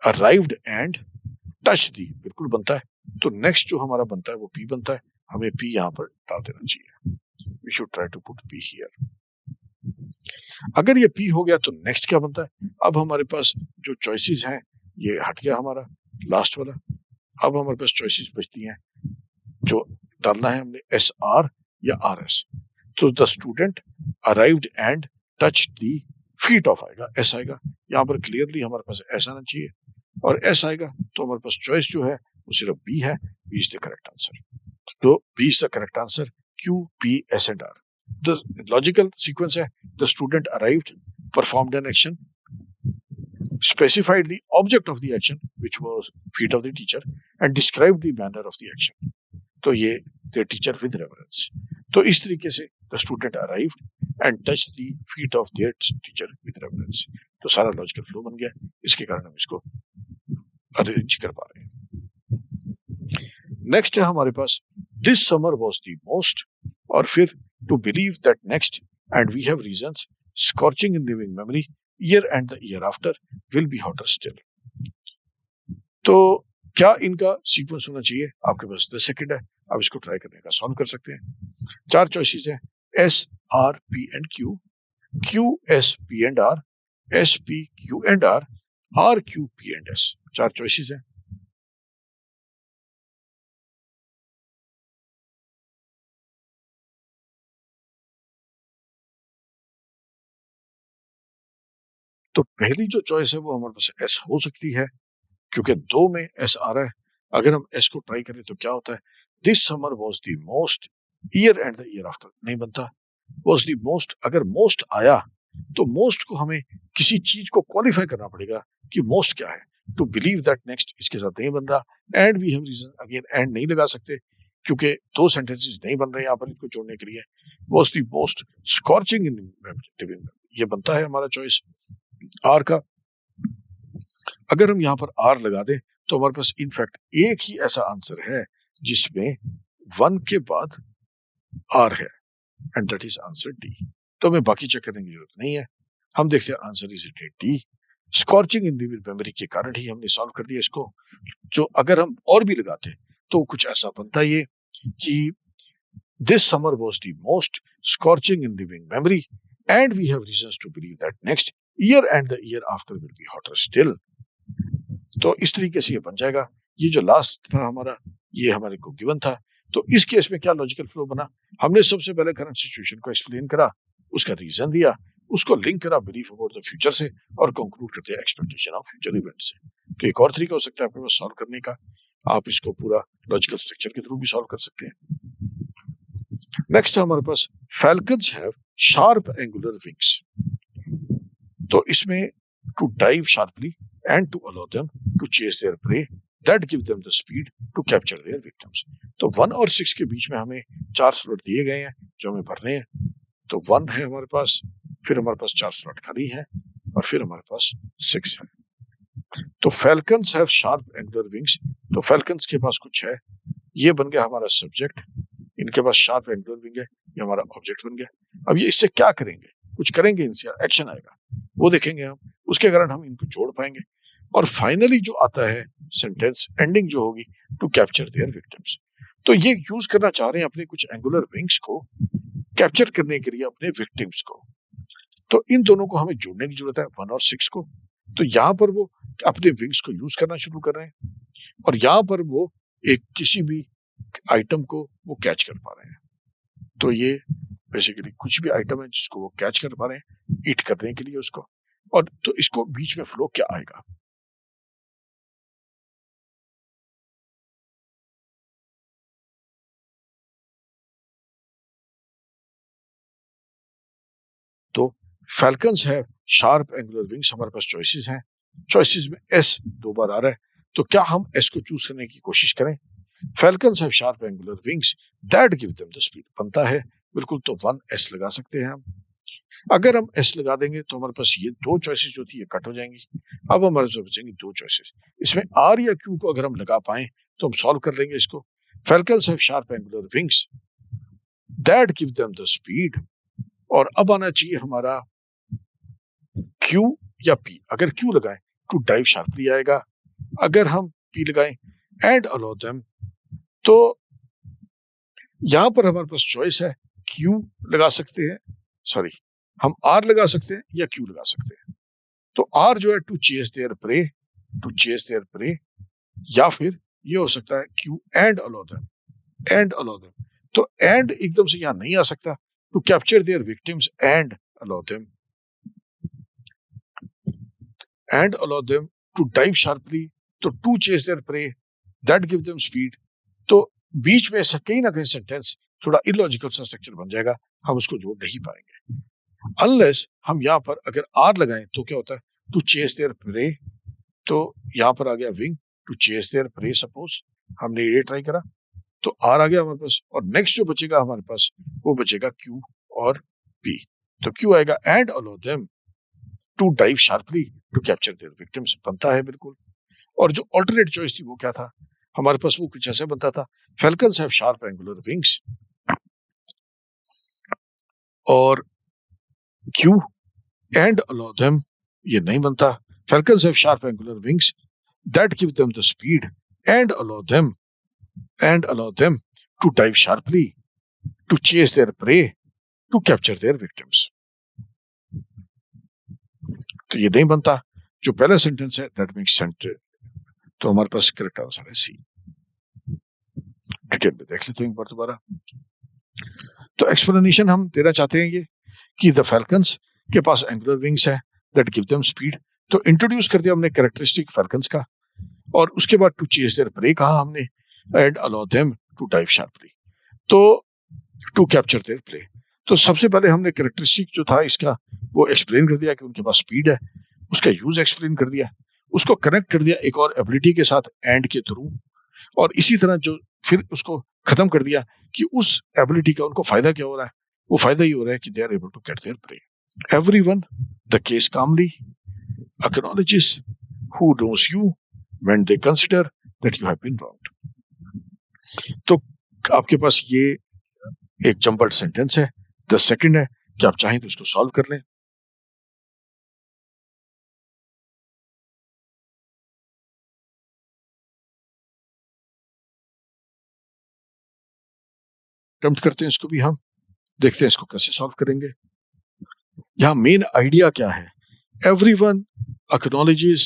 arrived and touch the बिल्कुल बनता है, तो नेक्स्ट जो हमारा बनता है वो पी बनता है। हमें पी यहाँ पर डाल देना चाहिए। We should try to put P here. अगर ये पी हो गया तो नेक्स्ट क्या बनता है। अब हमारे पास जो चॉइसेस हैं ये हट गया हमारा लास्ट वाला। अब हमारे पास चॉइसेस बचती हैं, जो डालना है हमने एस आर या आर एस। तो the student arrived and touch the feet of आएगा, एस आएगा। यहाँ पर क्लियरली हमारे पास एस आना चाहिए और एस आएगा, तो हमारे पास चॉइस जो है वो सिर्फ बी है। B is the correct answer. तो B is the correct answer, Q P S and R. The logical sequence है, the student arrived, performed an action, specified the object of the action which was feet of the teacher and described the manner of the action, तो ये the teacher with reference। तो इस तरीके से the student arrived and touched the feet of their teacher with reference। तो सारा logical flow बन गया, इसके कारण हम इसको अरेंज कर पा रहे हैं। नेक्स्ट है हमारे पास this summer was the most, और फिर to believe that next and we have reasons, scorching in living memory, year and the year after will be hotter still. तो क्या इनका सीक्वेंस होना चाहिए, आपके पास 10 सेकंड है, आप इसको ट्राई करने का सॉल्व कर सकते हैं। 4 चॉइसेस हैं, S R P and Q, Q S P and R, S P Q and R Q P and S. 4 choices हैं। तो पहली जो चॉइस है वो हमारे पास एस हो सकती है, क्योंकि 2 में एस आ रहा है। अगर हम एस को ट्राई करें तो क्या होता है, this summer was the most, year and the year after नहीं बनता। वॉज द मोस्ट, अगर मोस्ट आया तो मोस्ट को हमें किसी चीज को क्वालिफाई करना पड़ेगा कि मोस्ट क्या है। टू बिलीव दैट नेक्स्ट इसके साथ नहीं बन रहा। And we have reason, again and नहीं लगा सकते क्योंकि 2 सेंटेंसेस नहीं बन रहे यहाँ पर इनको जोड़ने के लिए। Was the most scorching in living, ये बनता है हमारा चॉइस आर का। अगर हम यहाँ पर आर लगा दें तो हमारे पास इनफैक्ट एक ही ऐसा आंसर है जिसमें 1 के बाद आर है, and that is answer D. तो हमें बाकी चेक करने की जरूरत नहीं है, हम देखते हैं answer is D. Scorching in living memory के कारण ही हमने सॉल्व कर दिया इसको। जो अगर हम और भी लगाते तो कुछ ऐसा बनता ये कि this summer was the most scorching in living memory and we have reasons to believe that next year and the year after will be hotter still. तो इस तरीके से ये बन जाएगा। ये जो लास्ट था हमारा, ये हमारे को गिवन था। तो इस केस में क्या लॉजिकल फ्लो बना, हमने सबसे पहले करंट सिचुएशन को एक्सप्लेन करा, उसका रीजन दिया, उसको लिंक करा बिलीफ अबाउट द फ्यूचर से, और कंक्लूड करते हैं एक्सपेक्टेशन ऑफ फ्यूचर इवेंट से। तो एक और तरीका हो सकता है आपके पास सॉल्व करने का, आप इसको पूरा लॉजिकल स्ट्रक्चर के थ्रू भी सॉल्व कर सकते हैं। नेक्स्ट है हमारे पास falcons have sharp angular wings. तो इसमें to dive sharply and to allow them to chase their prey that give them the speed to capture their victims। तो 1 और 6 के बीच में हमें 4 स्लॉट दिए गए हैं जो हमें भरने हैं। तो 1 है हमारे पास, फिर हमारे पास 4 स्लॉट खाली हैं, और फिर हमारे पास 6 है। तो falcons have sharp angular wings, तो फैल्कन्स के पास कुछ है, ये बन गया हमारा सब्जेक्ट, इनके पास शार्प एंगुलर विंग है, ये हमारा ऑब्जेक्ट बन गया। अब ये इससे क्या करेंगे, कुछ करेंगे, इनसे एक्शन आएगा, वो देखेंगे हम, उसके कारण हम इनको जोड़ पाएंगे। और फाइनली जो आता है सेंटेंस एंडिंग जो होगी टू कैप्चर देयर विक्टिम्स। तो ये यूज करना चाह रहे हैं अपने कुछ एंगुलर विंग्स को कैप्चर करने के लिए अपने विक्टिम्स को। तो इन दोनों को हमें जोड़ने की जरूरत है 1 और 6 को। तो यहाँ पर वो अपने विंग्स को यूज करना शुरू कर रहे हैं और यहाँ पर वो एक किसी भी आइटम को वो कैच कर पा रहे हैं। तो ये बेसिकली कुछ भी आइटम है जिसको वो कैच कर पा रहे हैं ईट करने के लिए उसको, और तो इसको बीच में फ्लो क्या आएगा। तो फैल्कन्स है शार्प एंगुलर विंग्स, हमारे पास चॉइसेस हैं, चॉइसेस में एस 2 बार आ रहा है, तो क्या हम एस को चूज करने की कोशिश करें। Falcons have sharp angular wings that give them the speed बनता है बिल्कुल, तो 1 एस लगा सकते हैं हम। अगर हम एस लगा देंगे तो हमारे पास ये 2 चॉइसेस जो थी ये कट हो जाएंगी। अब हमारे पास बचेंगी 2 चॉइसेस। इसमें आर या क्यू को अगर हम लगा पाए तो हम सॉल्व कर लेंगे इसको। Falcons have sharp angular wings that give them the speed, और अब आना चाहिए हमारा क्यू या पी। अगर क्यू लगाएं टू डाइव शार्पली आएगा, अगर हम पी लगाएं एंड अलाउ देम, तो यहां पर हमारे पास चॉइस है क्यू लगा सकते हैं, सॉरी हम आर लगा सकते हैं या क्यू लगा सकते हैं। तो आर जो है to chase their prey, to chase their prey, या फिर ये हो सकता है Q and allow them, and allow them. तो एंड एकदम से यहां नहीं आ सकता, to capture their victims and allow them, and allow them to dive sharply, तो to chase their prey that give them speed. तो बीच में से कहीं ना कहीं सेंटेंस थोड़ा इलॉजिकल सा स्ट्रक्चर बन जाएगा, हम उसको जोड़ नहीं पाएंगे। अनलेस हम यहाँ पर अगर आर लगाएं तो क्या होता है, टू चेस देयर प्रे, तो यहाँ पर आ गया wing to chase their prey, suppose हमने ये ट्राई करा तो आर आ गया हमारे पास, और नेक्स्ट जो बचेगा हमारे पास वो बचेगा क्यू और पी। तो क्यू आएगा and allow them to dive sharply to capture their victims बनता है बिल्कुल। और जो ऑल्टरनेट चॉइस थी वो क्या था हमारे पास, वो कुछ ऐसे बनता था falcons have sharp angular wings और क्यू एंड अलाउ देम, ये नहीं बनता। Falcons have sharp angular wings that give them the speed and allow them to dive sharply to chase their prey to capture their victims, तो ये नहीं बनता। जो पहला सेंटेंस है दैट मेक्स सेंस, तो हमारे पास करेक्ट आंसर है सी। डिटेल में देख लेते हैं एक बार दोबारा। तो एक्सप्लेनेशन हम देना चाहते हैं ये कि द फैल्कन्स के पास एंगुलर विंग्स है दैट गिव देम स्पीड, तो इंट्रोड्यूस कर दिया हमने कैरेक्टरिस्टिक फैल्कन्स का, और उसके बाद टू चेस देयर प्रे कहा हमने and allow them to dive sharply, तो टू कैप्चर देयर प्रे। तो सबसे पहले हमने कैरेक्टरिस्टिक जो था इसका वो एक्सप्लेन कर दिया कि उनके पास स्पीड है, उसका यूज एक्सप्लेन कर दिया, उसको कनेक्ट कर दिया एक और एबिलिटी के साथ एंड के थ्रू, और इसी तरह जो फिर उसको खत्म कर दिया कि उस एबिलिटी का उनको फायदा क्या हो रहा है, वो फायदा ये हो रहा है कि they are able to get their prey. Everyone the case calmly acknowledges who knows you when they consider that you have been wronged। तो आपके पास ये एक जम्बल्ड सेंटेंस है, 10 सेकंड है कि आप चाहें तो इसको सॉल्व कर लें। अटेम्प्ट करते हैं इसको भी, हम देखते हैं इसको कैसे सॉल्व करेंगे। यहाँ मेन आइडिया क्या है, everyone acknowledges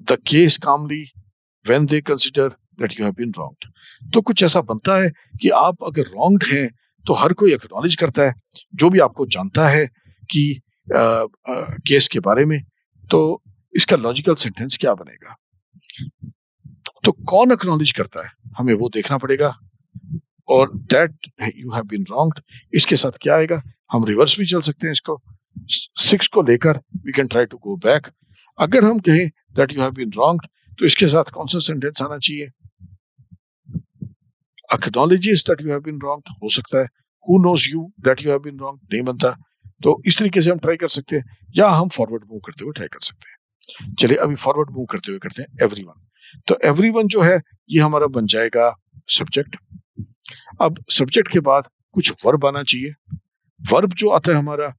the case calmly when they consider that you have been wronged। तो कुछ ऐसा बनता है कि आप अगर wronged हैं तो हर कोई acknowledge करता है, जो भी आपको जानता है कि केस के बारे में। तो इसका लॉजिकल सेंटेंस क्या बनेगा, तो कौन acknowledge करता है हमें वो देखना पड़ेगा, और that you have been wronged इसके साथ क्या आएगा, हम रिवर्स भी चल सकते हैं इसको, 6 को लेकर we can try to go back। अगर हम कहें that you have been wronged तो इसके साथ कौन सा सेंटेंस आना चाहिए, acknowledges that you have been wronged हो सकता है, who knows you that you have been wronged नहीं बनता। तो इस तरीके से हम ट्राई कर सकते हैं, या हम फॉरवर्ड मूव करते हुए ट्राई कर सकते हैं। चलिए अभी फॉरवर्ड मूव करते हुए करते हैं एवरीवन। तो एवरीवन जो है ये हमारा बन जाएगा सब्जेक्ट। अब सब्जेक्ट के बाद कुछ वर्ब आना चाहिए। वर्ब जो आता है हमारा,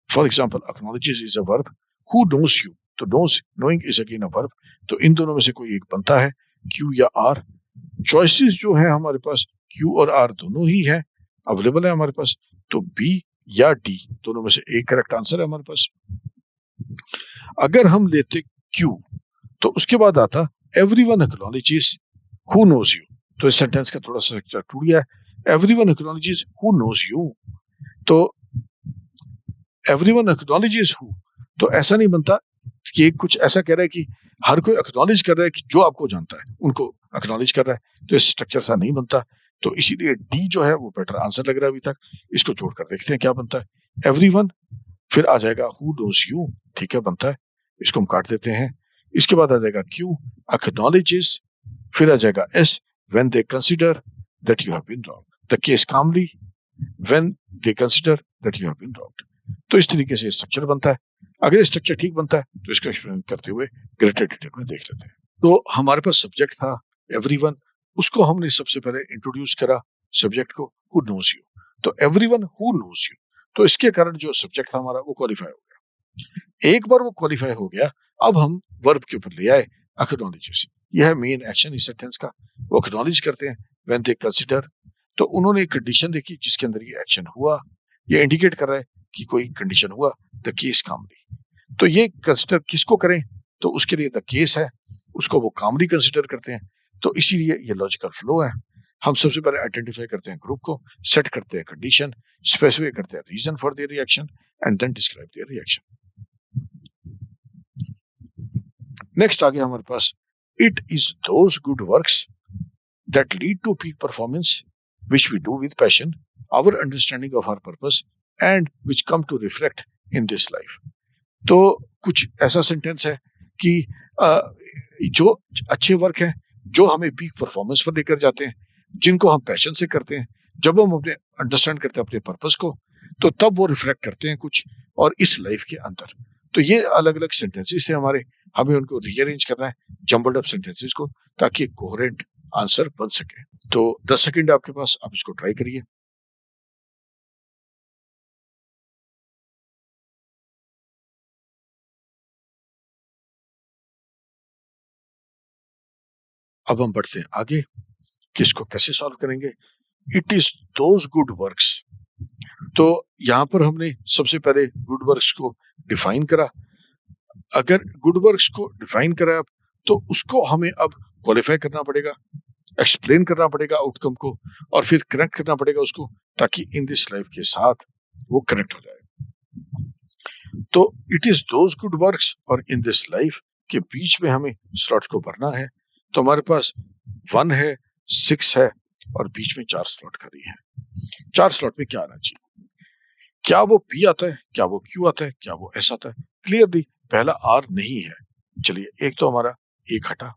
for example acknowledges is a verb, who knows you तो knowing is again a verb, तो इन दोनों में से कोई एक बनता है, क्यू या आर। चॉइसेस जो है हमारे पास क्यू और आर दोनों ही है, अवेलेबल है हमारे पास, तो बी या डी दोनों में से एक करेक्ट आंसर है हमारे पास। अगर हम लेते क्यू तो उसके बाद आता everyone acknowledges who knows you, तो इस सेंटेंस का थोड़ा सा स्ट्रक्चर टूट गया है। Everyone acknowledges who knows you, तो एवरीवन एक्नॉलेजेस हु, तो ऐसा नहीं बनता कि कुछ ऐसा कह रहा है कि हर कोई एक्नॉलेज कर रहा है कि जो आपको जानता है उनको एक्नॉलेज कर रहा है, तो इस स्ट्रक्चर सा नहीं बनता। तो इसीलिए डी जो है वो बेटर आंसर लग रहा है अभी तक। इसको जोड़कर देखते हैं क्या बनता है। एवरीवन, फिर आ जाएगा हु नोज यू, ठीक है बनता है, इसको हम काट देते हैं। इसके बाद आ जाएगा क्यू, एक्नॉलेजेस, फिर आ जाएगा S, when they consider that you have been wrong, the case calmly when they consider that you have been wrong. तो इस तरीके से स्ट्रक्चर बनता है। अगर स्ट्रक्चर ठीक बनता है तो इसको एक्सप्लेन करते हुए ग्रेटर डिटेल में देख लेते हैं। तो हमारे पास सब्जेक्ट था एवरीवन, उसको हमने सबसे पहले इंट्रोड्यूस करा सब्जेक्ट को, हु नोज यू, तो एवरीवन हु नोज यू, तो इसके कारण जो सब्जेक्ट था हमारा वो क्वालिफाई हो गया। एक बार वो क्वालिफाई हो गया, अब हम वर्ब के ऊपर ले आए एक्नॉलेजेस। यह है मेन एक्शन इस सेंटेंस का, वो एक्नॉलेज करते हैं व्हेन दे कंसीडर, तो उन्होंने एक कंडीशन देखी जिसके अंदर ये एक्शन हुआ, ये इंडिकेट कर रहा है कि कोई कंडीशन हुआ, द केस कामली। तो ये कंसीडर किसको करें, तो उसके लिए द केस है, उसको वो कामली कंसीडर करते हैं। तो इसीलिए ये लॉजिकल फ्लो है। हम सबसे पहले आइडेंटिफाई करते हैं ग्रुप को, सेट करते हैं कंडीशन, स्पेसिफाई करते हैं reason for their reaction and then describe their reaction. Next आ गया हमारे पास, it is those good works that lead to peak performance which we do with passion, our understanding of our purpose and which come to reflect in this life। तो कुछ ऐसा sentence है कि जो अच्छे वर्क हैं जो हमें पीक परफॉर्मेंस पर लेकर जाते हैं, जिनको हम पैशन से करते हैं, जब हम अपने अंडरस्टैंड करते हैं अपने पर्पस को, तो तब वो रिफ्लेक्ट करते हैं कुछ और इस लाइफ के अंदर। तो ये अलग अलग सेंटेंसेस थे हमारे, हमें उनको रीअरेंज करना है जम्बल्ड अप सेंटेंसेस को, ताकि कोहेरेंट आंसर बन सके। तो 10 सेकंड आपके पास, आप इसको ट्राई करिए। अब हम बढ़ते हैं आगे कि इसको कैसे सॉल्व करेंगे। It is those good works, तो यहां पर हमने सबसे पहले गुड वर्क्स को डिफाइन करा। अगर गुड वर्क्स को डिफाइन करा तो उसको हमें अब क्वालिफाई करना पड़ेगा, एक्सप्लेन करना पड़ेगा आउटकम को, और फिर कनेक्ट करना पड़ेगा उसको, ताकि इन दिस लाइफ के साथ वो कनेक्ट हो जाए। तो it is those good works और इन दिस लाइफ के बीच में हमें स्लॉट्स को भरना है। तो हमारे पास 1 है, 6 है और बीच में 4 स्लॉट खाली है। 4 स्लॉट में क्या आना चाहिए, क्या वो पी आता है, क्या वो क्यू आता है, क्या वो एस आता है। क्लियरली पहला आर नहीं है, चलिए एक तो हमारा एक हटा।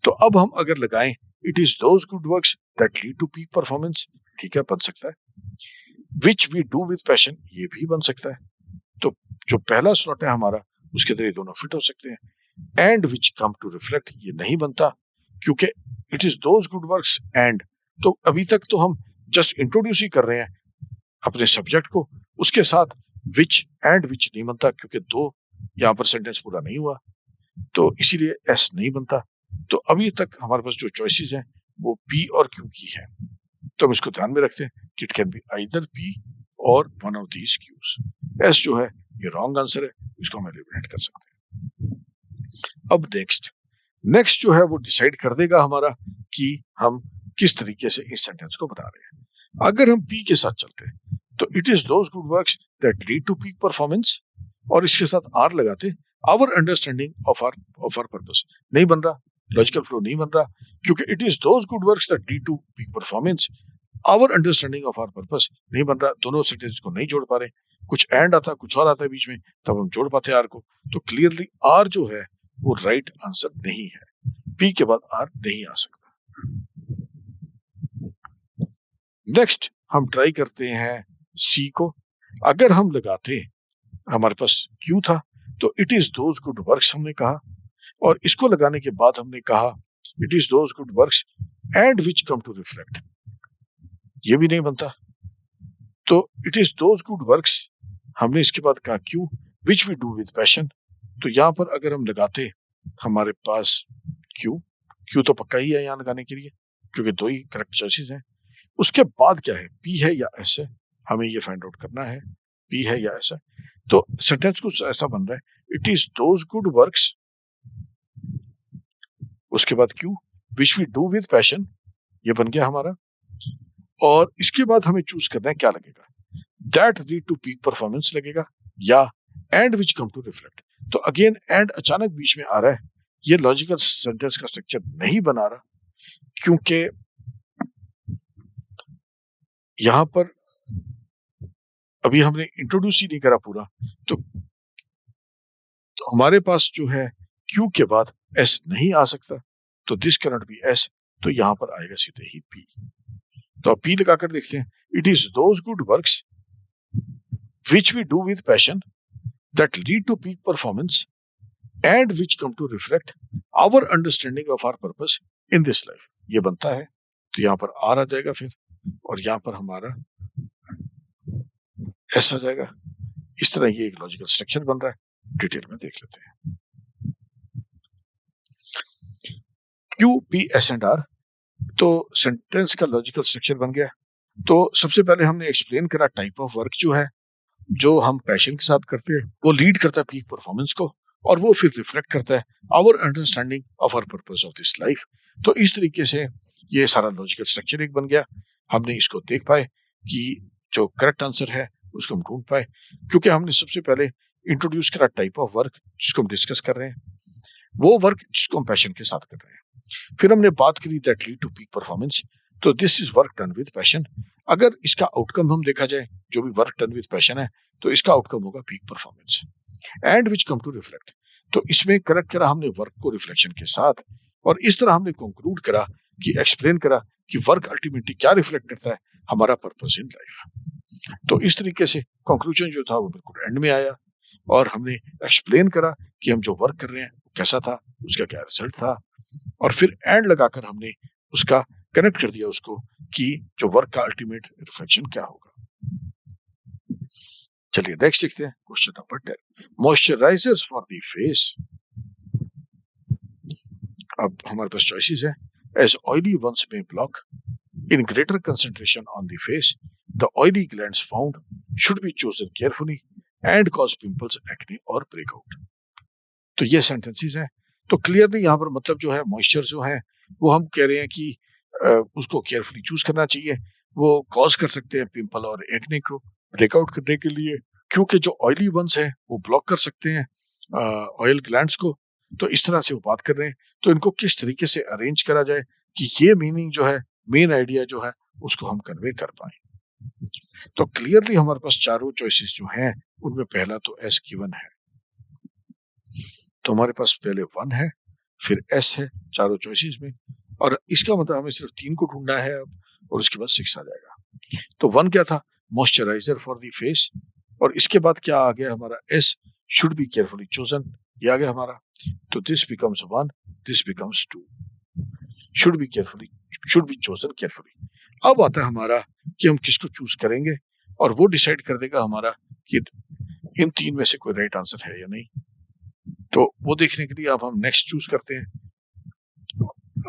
तो अब हम अगर लगाएं it is those good works that lead to peak performance, ठीक है बन सकता है। Which we do with passion, ये भी बन सकता है। तो जो पहला स्लॉट है हमारा उसके अंदर ये दोनों फिट हो सकते हैं। And which come to reflect, ये नहीं बनता क्योंकि it is those good works and, तो अभी तक तो हम जस्ट इंट्रोड्यूस ही कर रहे हैं अपने सब्जेक्ट को, उसके साथ विच एंड विच नहीं बनता क्योंकि दो यहाँ पर सेंटेंस पूरा नहीं हुआ, तो इसीलिए एस नहीं बनता। तो अभी तक हमारे पास जो चॉइसेस हैं वो पी और क्यू की है, तो हम इसको ध्यान में रखते हैं कि it can be either P और one of these Qs. S जो है ये रॉन्ग आंसर है, इसको हम एलिमिनेट कर सकते हैं। अब नेक्स्ट जो है वो डिसाइड कर देगा हमारा कि हम किस तरीके से इस सेंटेंस को बना रहे हैं। अगर हम पी के साथ चलते हैं तो it is those good works that lead to peak performance, और इसके साथ आर लगाते our understanding of our purpose, नहीं बन रहा, लॉजिकल फ्लो नहीं बन रहा, क्योंकि it is those good works that lead to peak performance, our understanding of our purpose नहीं बन रहा, दोनों सेंटेंस को नहीं जोड़ पा रहे, कुछ एंड आता कुछ और आता है बीच में, तब हम जोड़ पाते आर को। तो क्लियरली आर जो है वो राइट आंसर नहीं है, पी के बाद आर नहीं आ सकता। नेक्स्ट हम ट्राई करते हैं सी को। अगर हम लगाते, हमारे पास क्यू था तो it is those good works हमने कहा, और इसको लगाने के बाद हमने कहा it is those good works and which come to reflect, ये भी नहीं बनता। तो it is those good works, हमने इसके बाद कहा Q, which we do with passion, तो यहाँ पर अगर हम लगाते हमारे पास क्यू तो पक्का ही है यहाँ लगाने के लिए, क्योंकि दो ही करेक्ट चॉइसेस हैं। उसके बाद क्या है, पी है या एस है, हमें ये फाइंड आउट करना है, पी है या एस है। तो सेंटेंस कुछ ऐसा बन रहा है, it is those good works, उसके बाद Q, which we do with passion, ये बन गया हमारा। और इसके बाद हमें चूज करना है क्या लगेगा, that lead to peak performance लगेगा या and which come to reflect. तो अगेन एंड अचानक बीच में आ रहा है, ये लॉजिकल सेंटेंस का स्ट्रक्चर नहीं बना रहा, क्योंकि यहां पर अभी हमने इंट्रोड्यूस ही नहीं करा पूरा। तो हमारे पास जो है क्यू के बाद एस नहीं आ सकता, तो this can not B S, तो यहां पर आएगा सीधे ही पी। तो अब पी लगाकर देखते हैं, it is those good works which we do with passion that lead to peak performance and which come to reflect our understanding of our purpose in this life, ये बनता है। तो यहाँ पर आर आ जाएगा फिर, और यहाँ पर हमारा एस आ जाएगा। इस तरह ये एक लॉजिकल स्ट्रक्चर बन रहा है, डिटेल में देख लेते हैं। Q P S and R, तो सेंटेंस का लॉजिकल स्ट्रक्चर बन गया। तो सबसे पहले हमने एक्सप्लेन करा टाइप ऑफ वर्क जो है, जो हम पैशन के साथ करते हैं, वो लीड करता है पीक परफॉर्मेंस को, और वो फिर रिफ्लेक्ट करता है our understanding of our purpose of this life. तो इस तरीके से ये सारा लॉजिकल स्ट्रक्चर एक बन गया। हमने इसको देख पाए कि जो करेक्ट आंसर है उसको हम ढूंढ पाए, क्योंकि हमने सबसे पहले इंट्रोड्यूस करा टाइप ऑफ वर्क जिसको हम डिस्कस कर रहे हैं, वो वर्क जिसको हम पैशन के साथ कर रहे हैं। फिर हमने बात करी that lead to peak performance, तो this is work done with passion. अगर इसका आउटकम हम देखा जाए, जो भी वर्क डन विद पैशन है, तो इसका आउटकम होगा peak performance and which come to reflect. तो इसमें करेक्ट करा हमने वर्क को रिफ्लेक्शन के साथ, और इस तरह हमने कंक्लूड करा कि एक्सप्लेन करा कि वर्क अल्टीमेटली क्या रिफ्लेक्ट करता है, हमारा पर्पस इन लाइफ। तो इस तरीके से कंक्लूजन जो था वो बिल्कुल एंड में आया, और हमने एक्सप्लेन करा कि हम जो वर्क कर रहे हैं कैसा था, उसका क्या रिजल्ट था, और फिर एंड लगाकर हमने उसका कनेक्ट कर दिया उसको कि जो वर्क का अल्टीमेट रिफ्लेक्शन क्या होगा। चलिए नेक्स्ट देखते हैं question number 10, moisturisers for the face. अब हमारे पास चॉइसेस है, एज ऑयली वंस में block in greater concentration on the face, the oily glands found should be chosen carefully and cause pimples, acne और ब्रेकआउट। तो ये sentences हैं। तो clearly यहाँ पर मतलब जो है मॉइस्चर जो है वो हम कह रहे हैं कि उसको केयरफुली चूज करना चाहिए, वो कॉज कर सकते हैं पिंपल और एक्ने को ब्रेकआउट करने के लिए, क्योंकि जो ऑयली वंस है वो ब्लॉक कर सकते हैं ऑयल ग्लैंड्स को। तो इस तरह से वो बात कर रहे हैं, तो इनको किस तरीके से अरेंज करा जाए कि ये मीनिंग जो है, मेन आइडिया जो है, उसको हम कन्वे कर पाए। तो क्लियरली हमारे पास चारों चॉइसेस जो हैं उनमें पहला तो एस गिवन है, तो हमारे पास पहले 1 है, फिर एस है चारों चॉइसेस में, और इसका मतलब हमें सिर्फ 3 को ढूंढना है अब, और उसके बाद 6 आ जाएगा। तो 1 क्या था, मॉइस्चराइजर फॉर द फेस, और इसके बाद क्या आ गया हमारा S, should be carefully chosen, ये आ गया हमारा। तो this becomes 1, this becomes 2, should be chosen carefully. अब आता है हमारा कि हम किसको चूज करेंगे, और वो डिसाइड कर देगा हमारा कि इन 3 में से कोई राइट आंसर है या नहीं। तो वो देखने के लिए अब हम नेक्स्ट चूज करते हैं।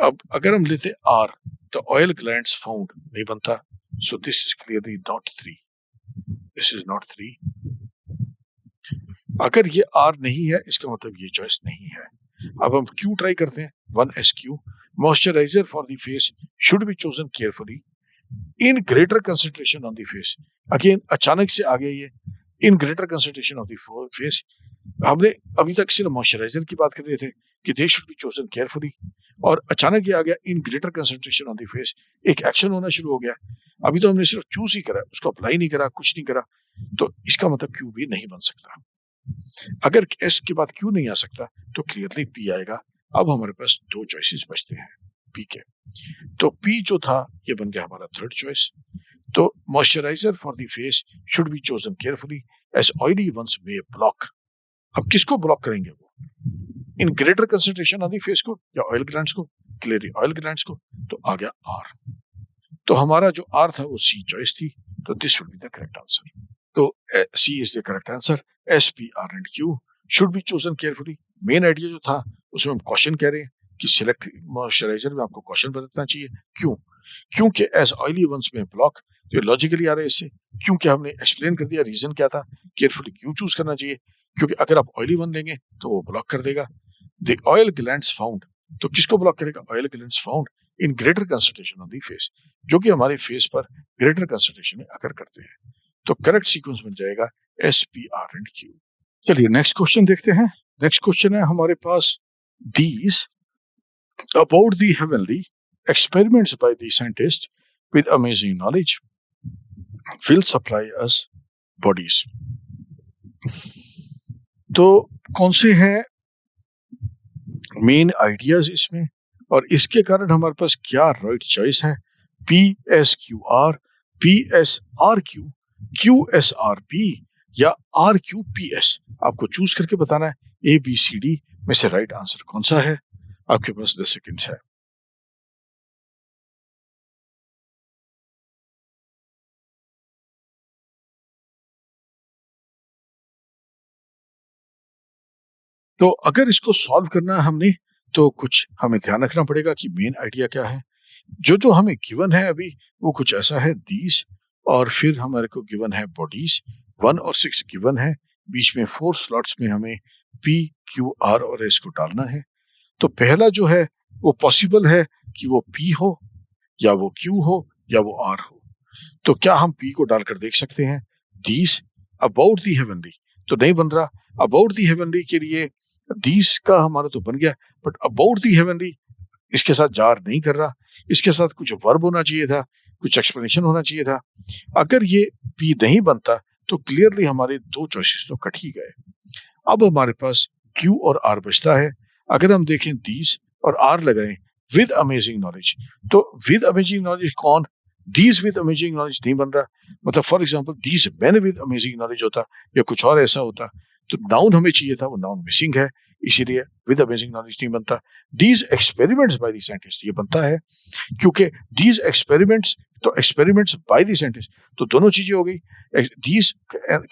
अब अगर हम लेते आर, तो ऑयल ग्लैंड्स फाउंड नहीं बनता, so this is clearly not 3, this is not 3। अगर ये आर नहीं है, इसका मतलब ये चॉइस नहीं है। अब हम क्यू ट्राई करते हैं, 1 SQ, moisturiser for the face should be chosen carefully in greater concentration on the face. Again अचानक से आ गया ये in greater concentration of the face. हमने अभी तक सिर्फ मॉइस्चराइजर की बात कर रहे थे कि they should be chosen carefully, और अचानक ये आ गया in greater concentration on the face, एक एक्शन होना शुरू हो गया। अभी तो हमने सिर्फ चूज ही करा, उसको अप्लाई नहीं करा, कुछ नहीं करा, तो इसका मतलब क्यू भी नहीं बन सकता। अगर एस के बाद क्यू नहीं आ सकता तो क्लियरली पी आएगा। अब हमारे पास 2 चॉइसेस बचते हैं पी के, तो पी जो था ये बन गया हमारा थर्ड चॉइस। तो moisturiser for the face should be chosen carefully as oily ones may block. अब किसको ब्लॉक करेंगे वो, in greater concentration on the face को या ऑयल ग्लैंड्स को, क्लियरली ऑयल ग्लैंड्स को। तो आ गया आर, तो हमारा जो आर था वो सी चॉइस थी, तो this will be the correct answer. तो C is the correct answer, S P R and Q should be chosen carefully. Main idea जो था उसमें हम क्वेश्चन कह रहे हैं कि सिलेक्ट मॉइस्चराइजर में आपको क्वेश्चन बदलना चाहिए। क्यों? क्योंकि एज ऑयली वंस में ब्लॉक, तो लॉजिकली आ रहा है इससे। क्योंकि हमने एक्सप्लेन कर दिया रीजन क्या था, केयरफुली क्यों चूज करना चाहिए, क्योंकि अगर आप ऑयली वन लेंगे तो वो ब्लॉक कर देगा। द ऑयल ग्लैंड्स फाउंड, तो किसको ब्लॉक करेगा? Oil glands found in greater concentration on the face, जो कि हमारे फेस पर ग्रेटर कंसंट्रेशन में अकर करते हैं। तो करेक्ट सीक्वेंस बन जाएगा S P R and Q. चलिए नेक्स्ट क्वेश्चन देखते हैं। नेक्स्ट क्वेश्चन है हमारे पास, these about the heavenly experiments by the scientist with amazing knowledge will supply us bodies। तो कौन से हैं मेन आइडियाज इसमें, और इसके कारण हमारे पास क्या राइट चॉइस है? P S Q R, P S are Q, Q S R P या आर क्यू पी एस, आपको चूज करके बताना है। ए बी सी डी में से राइट आंसर कौन सा है? आपके पास 10 सेकेंड है। तो अगर इसको सॉल्व करना है हमने, तो कुछ हमें ध्यान रखना पड़ेगा कि मेन आइडिया क्या है। जो हमें गिवन है अभी वो कुछ ऐसा है, दीज, और फिर हमारे को गिवन है बॉडीज 1 और 6 गिवन है, बीच में 4 स्लॉट्स में हमें पी क्यू आर और एस को डालना है। तो पहला जो है वो पॉसिबल है कि वो पी हो या वो क्यू हो या वो आर हो। तो क्या हम पी को डालकर देख सकते हैं? दीज अबाउट दी हेवनली तो नहीं बन रहा। अबाउट दी हेवनली के लिए दीज का हमारा तो बन गया, बट अबाउट दी हेवनली इसके साथ जार नहीं कर रहा। इसके साथ कुछ वर्ब होना चाहिए था, कुछ एक्सप्लेनेशन होना चाहिए था। अगर ये पी नहीं बनता तो क्लियरली हमारे दो चॉइसेस तो कट ही गए। अब हमारे पास क्यू और आर बचता है। अगर हम देखें दीज और आर लगाएं विद अमेजिंग नॉलेज, तो विद अमेजिंग नॉलेज कौन? दीज विद अमेजिंग नॉलेज नहीं बन रहा। मतलब for example these man with amazing knowledge होता या कुछ और ऐसा होता, तो नाउन हमें चाहिए था, वो नाउन मिसिंग है, इसीलिए विद अमेजिंग नॉलेज नहीं बनता। These experiments by the scientist ये बनता है, क्योंकि दीज एक्सपेरिमेंट्स, तो एक्सपेरिमेंट्स बाय द साइंटिस्ट, तो दोनों चीजें हो गई। दीज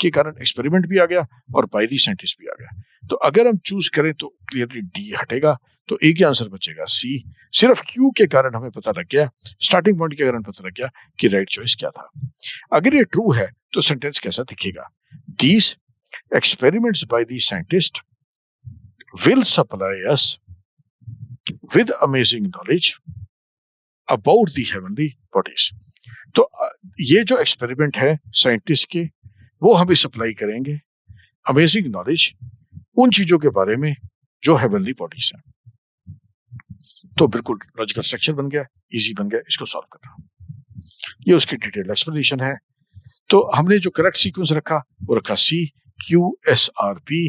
के कारण एक्सपेरिमेंट भी आ गया और बाय द साइंटिस्ट भी आ गया। तो अगर हम चूज करें तो क्लियरली डी हटेगा, तो एक ही आंसर बचेगा सी। सिर्फ क्यू के कारण हमें पता लग गया, स्टार्टिंग पॉइंट के कारण पता लग गया कि राइट चॉइस क्या था। अगर ये ट्रू है तो सेंटेंस कैसा दिखेगा? These experiments by the scientist will supply us with amazing knowledge about the heavenly bodies। तो ये जो एक्सपेरिमेंट है साइंटिस्ट के, वो हमें सप्लाई करेंगे अमेजिंग नॉलेज उन चीजों के बारे में जो हेवनली बॉडीज हैं। तो बिल्कुल लॉजिकल स्ट्रक्चर बन गया, इजी बन गया इसको सॉल्व करना। ये उसकी डिटेल्ड एक्सप्लेनेशन है। तो हमने जो करेक्ट सीक्वेंस रखा वो रखा C Q S R P.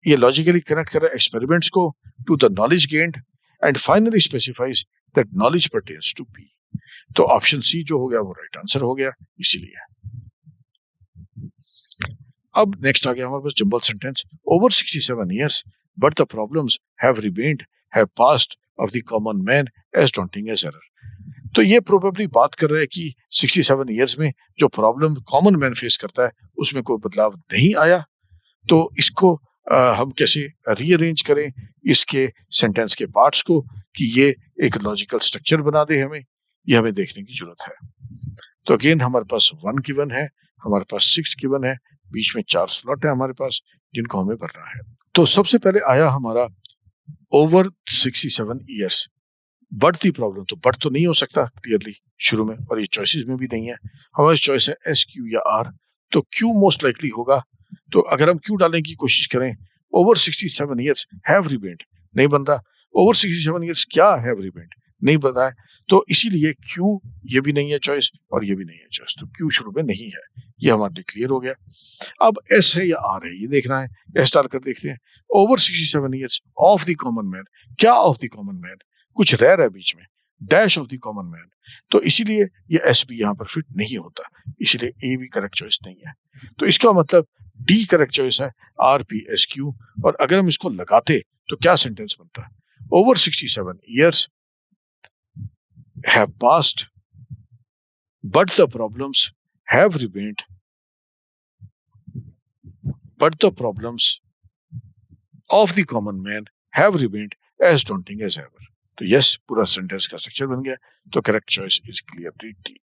ये लॉजिकली कनेक्ट कर रहा है एक्सपेरिमेंट्स को to the knowledge gained and finally specifies that knowledge pertains to P. तो ऑप्शन सी जो हो गया वो राइट आंसर हो गया, इसीलिए। अब नेक्स्ट आ गया हमारे पास jumble sentence. Over 67 years but the problems have remained, have passed of the common man as daunting as error। तो ये प्रोबेबली बात कर रहा है कि 67 इयर्स में जो प्रॉब्लम कॉमन मैन फेस करता है उसमें कोई बदलाव नहीं आया। तो इसको हम कैसे रीअरेंज करें इसके सेंटेंस के पार्ट्स को कि ये एक लॉजिकल स्ट्रक्चर बना दे हमें, ये हमें देखने की जरूरत है। तो अगेन हमारे पास 1 गिवन है, हमारे पास 6 गिवन है, बीच में 4 स्लॉट है हमारे पास जिनको हमें भरना है। तो सबसे पहले आया हमारा ओवर 67 इयर्स। बढ़ती प्रॉब्लम, तो बढ़ तो नहीं हो सकता क्लियरली शुरू में, और ये चॉइसेस में भी नहीं है। हमारी चॉइस है एस क्यू या आर, तो क्यू मोस्ट लाइकली होगा। तो अगर हम क्यू डालने की कोशिश करें, ओवर 67 इयर्स हैव रिमेंड नहीं बन रहा। ओवर 67 इयर्स क्या हैव रिमेंड नहीं बन रहा है, तो इसीलिए क्यू ये भी नहीं है चॉइस और ये भी नहीं है चॉइस, तो क्यू शुरू में नहीं है। ये हमारे लिए क्लियर हो गया। अब एस है या आर है ये देखना है। एस डालकर देखते हैं। Over 67 years of the common man, क्या ऑफ द कॉमन मैन, कुछ रह रहा है बीच में, dash of the common man, तो इसीलिए ये एस भी यहाँ पर फिट नहीं होता, इसीलिए ए भी करेक्ट चॉइस नहीं है। तो इसका मतलब डी करेक्ट चॉइस है, आर पी एस क्यू। और अगर हम इसको लगाते तो क्या सेंटेंस बनता है? Over 67 years have passed but the problems have remained, but the problems of the common man have remained as daunting as ever. तो यस, पूरा सेंटेंस का स्ट्रक्चर बन गया। तो correct choice is clearly D.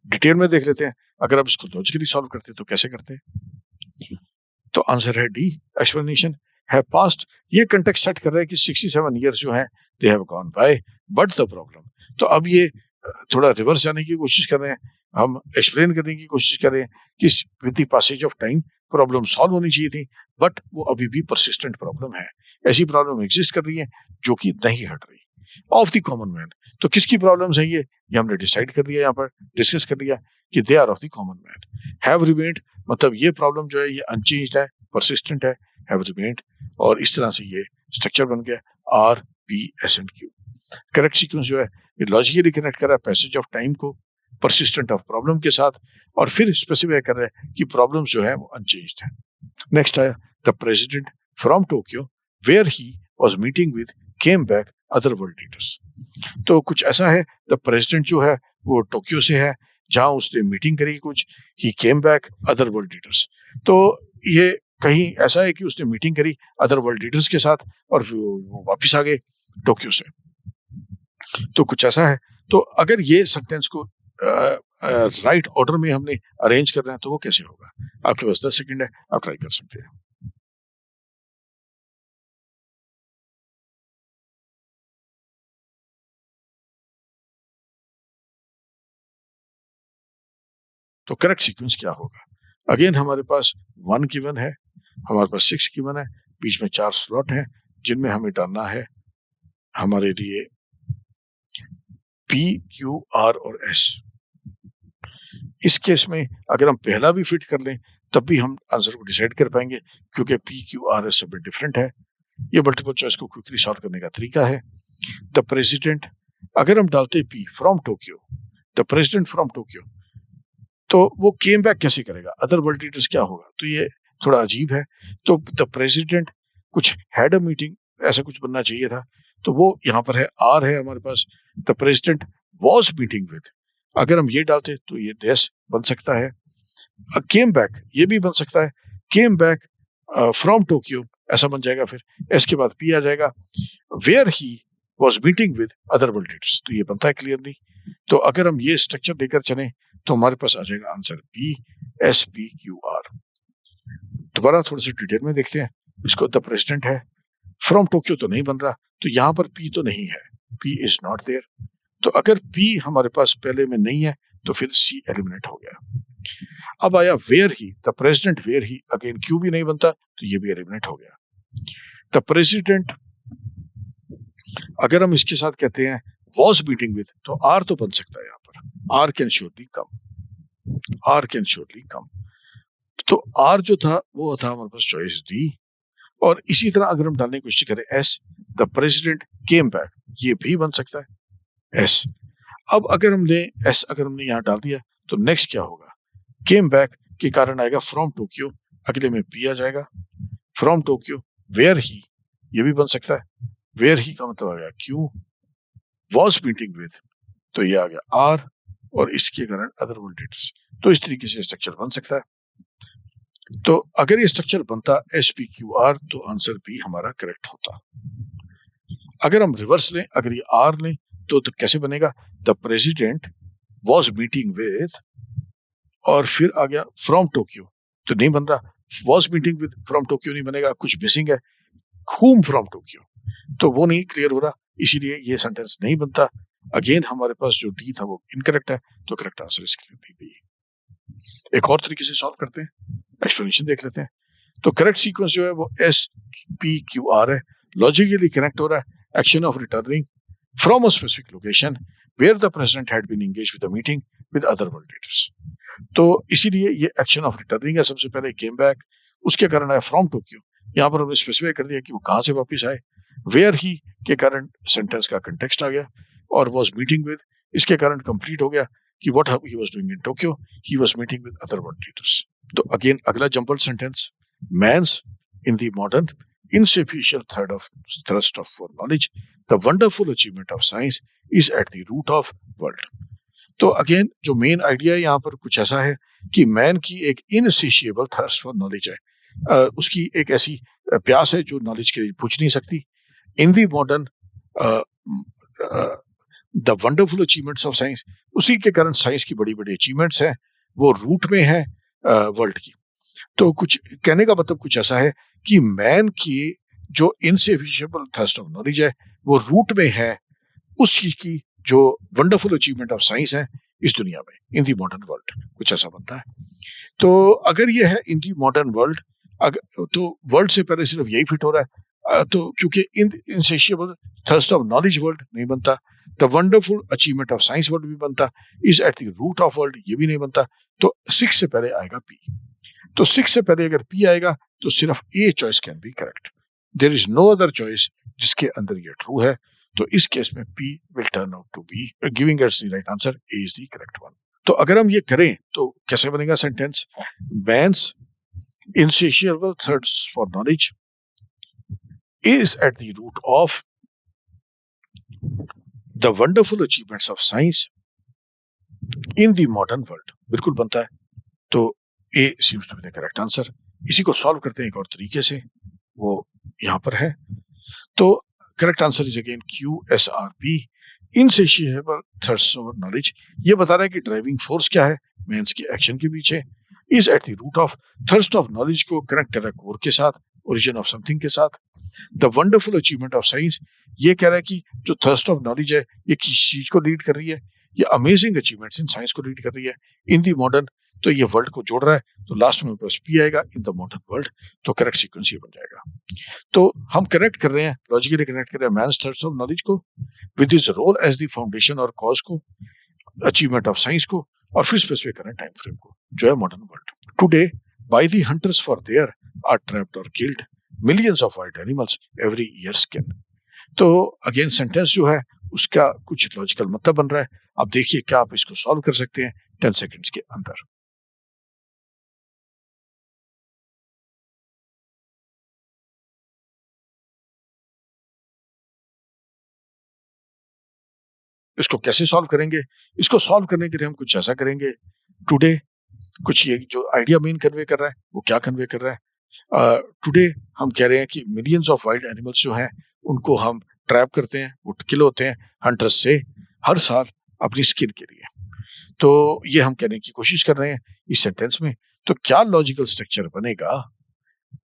Detail में देख लेते हैं, अगर आप इसको लॉजिकली सॉल्व करते तो कैसे करते हैं। तो आंसर है डी, एक्सप्लेनेशन है पास्ट। ये कंटेक्स्ट सेट कर रहा है कि 67 ईयर्स जो है they have gone by, but the problem. तो अब ये थोड़ा रिवर्स जाने की कोशिश कर रहे हैं, हम एक्सप्लेन करने की कोशिश कर रहे हैं कि with the passage of time problem solve होनी चाहिए थी, बट वो अभी भी परसिस्टेंट प्रॉब्लम है। ऐसी प्रॉब्लम एग्जिस्ट कर रही है जो कि नहीं हट रही। ऑफ द कॉमन मैन, तो किसकी प्रॉब्लम्स है ये हमने डिसाइड कर लिया, यहाँ पर डिस्कस कर लिया कि they are of the common man. Have remained मतलब ये प्रॉब्लम जो है ये अनचेंज्ड है, परसिस्टेंट है, हैव रिमेन्ड, और इस तरह से ये स्ट्रक्चर बन गया R P S and Q. Correct sequence जो है ये लॉजिकली कनेक्ट कर रहा है पैसेज ऑफ टाइम को परसिस्टेंट ऑफ प्रॉब्लम के साथ, और फिर स्पेसिफाई कर रहा है कि प्रॉब्लम्स जो है वो अनचेंज्ड है। नेक्स्ट आया the president from Tokyo where he was meeting with came back other world leaders. तो कुछ ऐसा है, द प्रेसिडेंट जो है वो टोक्यो से है, जहां उसने मीटिंग करी कुछ, he came back other world leaders. तो ये कहीं ऐसा है कि उसने मीटिंग करी अदर वर्ल्ड लीडर्स के साथ और वो वापस आ गए टोक्यो से। तो कुछ ऐसा है। तो अगर ये सेंटेंस को राइट ऑर्डर में हमने अरेंज करना है तो वो कैसे होगा। आपके पास 10 सेकंड है, आप ट्राई कर सकते हैं। तो करेक्ट सीक्वेंस क्या होगा। अगेन हमारे पास 1 गिवन है, हमारे पास 6 गिवन है, बीच में 4 स्लॉट है जिनमें हमें डालना है हमारे लिए पी क्यू आर और एस। इस केस में अगर हम पहला भी फिट कर लें तब भी हम आंसर को डिसाइड कर पाएंगे, क्योंकि पी क्यू आर एस सब डिफरेंट है। ये मल्टीपल चॉइस को क्विकली सॉल्व करने का तरीका है। द प्रेसिडेंट, अगर हम डालते P from Tokyo, the president from Tokyo, तो वो केम बैक कैसे करेगा, अदर वर्ल्ड लीडर्स क्या होगा, तो ये थोड़ा अजीब है। तो द प्रेसिडेंट कुछ हैड अ मीटिंग, ऐसा कुछ बनना चाहिए था, तो वो यहाँ पर है, आर है हमारे पास। The president was meeting with, अगर हम ये डालते तो ये डेस बन सकता है। केम बैक ये भी बन सकता है, केम बैक फ्रॉम टोक्यो ऐसा बन जाएगा, फिर एस के बाद पी आ जाएगा। Where he was meeting with other world leaders, तो ये बनता है क्लियरली। तो अगर हम ये स्ट्रक्चर लेकर चलें तो हमारे पास आ जाएगा answer P S P Q are. दोबारा थोड़ा सा डिटेल में देखते हैं इसको। द प्रेसिडेंट है, फ्रॉम टोक्यो तो नहीं बन रहा, तो यहाँ पर पी तो नहीं है, पी इज नॉट देयर। तो अगर पी हमारे पास पहले में नहीं है तो फिर सी एलिमिनेट हो गया। अब आया where he, the president where he, again Q भी नहीं बनता तो ये भी एलिमिनेट हो गया। द प्रेसिडेंट अगर हम इसके साथ कहते हैं वॉज मीटिंग विद, तो आर तो बन सकता है यहाँ पर, R can surely come, R can surely come. तो आर जो था वो था हमारे पास चॉइस डी। और इसी तरह अगर हम डालने की कोशिश करें S, the president came back, ये भी बन सकता है एस। अब अगर हम ले एस, अगर हमने यहाँ डाल दिया तो नेक्स्ट क्या होगा, केम बैक के कारण आएगा फ्रॉम टोक्यो, अगले में पी आ जाएगा, फ्रॉम टोक्यो। वेयर ही ये भी बन सकता है, वेयर ही का मतलब आ गया क्यू, वॉज मीटिंग विद तो ये आ गया आर, और इसके कारण अदर वर्ल्ड लीडर्स। तो इस तरीके से स्ट्रक्चर बन सकता है। तो अगर ये स्ट्रक्चर बनता एस पी क्यू आर तो आंसर भी हमारा करेक्ट होता। अगर हम रिवर्स लें, अगर ये आर लें तो कैसे बनेगा, the president was meeting with और फिर आ गया फ्रॉम टोक्यो, तो नहीं बन रहा, was meeting with from Tokyo नहीं बनेगा, कुछ मिसिंग है, whom फ्रॉम टोक्यो, तो वो नहीं क्लियर हो रहा, इसीलिए ये सेंटेंस नहीं बनता। अगेन हमारे पास जो डी था वो इनकरेक्ट है, तो करेक्ट आंसर इसके लिए बी। एक और तरीके से सॉल्व करते हैं, एक्सप्लेनेशन देख लेते हैं। तो करेक्ट सीक्वेंस जो है वो एस पी क्यू आर है, लॉजिकली कनेक्ट हो रहा है action of returning from a specific location where the president had been engaged with a meeting with other world leaders. तो इसीलिए ये एक्शन ऑफ रिटर्निंग है, सबसे पहले केम बैक, उसके कारण आया फ्रॉम टोक्यो, यहाँ पर हमने स्पेसिफाई कर दिया कि वो कहाँ से वापस आए। वेयर ही के कारण सेंटेंस का कंटेक्स्ट आ गया, और वॉज मीटिंग विद इसके कारण कंप्लीट हो गया कि what he was doing in Tokyo, he was meeting with other world leaders. तो अगेन अगला jumble sentence, man's in the modern insufficient thrust of for knowledge, the wonderful achievement of science is at the root of world। तो again जो main idea यहाँ पर कुछ ऐसा है कि मैन की एक इनसेशिएबल थर्स्ट फॉर नॉलेज है, उसकी एक ऐसी प्यास है जो नॉलेज के लिए पूछ नहीं सकती। In the modern the wonderful achievements of science, उसी के कारण साइंस की बड़ी बड़ी अचीवमेंट्स हैं वो रूट में है वर्ल्ड की। तो कुछ कहने का मतलब कुछ ऐसा है कि मैन की जो इनसेफिशिएबल थर्स्ट ऑफ नॉलेज है वो रूट में है उस चीज की जो वंडरफुल अचीवमेंट ऑफ साइंस है इस दुनिया में, इन दी मॉडर्न वर्ल्ड, कुछ ऐसा बनता है। तो अगर ये है इन दी मॉडर्न वर्ल्ड, तो वर्ल्ड से पहले सिर्फ यही फिट हो रहा है, तो क्योंकि इन insatiable thirst of knowledge world नहीं बनता, the wonderful achievement of science world भी बनता, is at the root of world ये भी नहीं बनता। तो 6 से पहले आएगा पी। तो 6 से पहले अगर पी आएगा तो सिर्फ A choice can be correct, there is no other choice जिसके अंदर ये ट्रू है। तो इस केस में P will turn out to be, giving us the right answer, A is the correct one. तो अगर हम ये करें तो कैसे बनेगा sentence? Man's insatiable thirst for knowledge is at the root of the wonderful achievements of science in the modern world, बिल्कुल बनता है। तो A seems to be the correct answer। इसी को सॉल्व करते हैं एक और तरीके से, वो यहां पर है। तो correct answer is again QSRP, insatiable thirst for knowledge। ये बता रहा है कि ड्राइविंग फोर्स क्या है मेंस के एक्शन के पीछे, is at the root of, thirst of knowledge को कनेक्ट कर रहा है कोर के साथ, ओरिजिन ऑफ समथिंग के साथ। The wonderful achievement of science, ये कह रहा है कि जो थर्स्ट ऑफ नॉलेज है ये किस चीज को लीड कर रही है, ये अमेजिंग अचीवमेंट्स इन साइंस को लीड कर रही है इन दी मॉडर्न। तो ये वर्ल्ड को जोड़ रहा है, तो लास्ट में बस पी आएगा इन द मॉडर्न वर्ल्ड। तो करेक्ट सीक्वेंस ये बन जाएगा। तो हम कनेक्ट कर रहे हैं, लॉजिकली कनेक्ट कर रहे हैं मैन्स थर्स्ट ऑफ नॉलेज को with his role as the foundation और कॉज को, अचीवमेंट ऑफ साइंस को, और फिर स्पेसिफाई करें टाइम फ्रेम को जो है modern world. Today by the hunters for their are trapped और killed millions of wild animals every year skin. तो अगेन सेंटेंस जो है उसका कुछ लॉजिकल मतलब बन रहा है। आप देखिए क्या आप इसको सॉल्व कर सकते हैं 10 सेकंड्स के अंदर। इसको कैसे सॉल्व करेंगे? इसको सॉल्व करने के लिए हम कुछ ऐसा करेंगे, टुडे कुछ ये जो आइडिया मेन कन्वे कर रहा है वो क्या कन्वे कर रहा है। टुडे हम कह रहे हैं कि मिलियंस ऑफ वाइल्ड एनिमल्स जो हैं उनको हम ट्रैप करते हैं, वो किल होते हैं हंटर्स से हर साल अपनी स्किन के लिए। तो ये हम कहने की कोशिश कर रहे हैं इस सेंटेंस में। तो क्या लॉजिकल स्ट्रक्चर बनेगा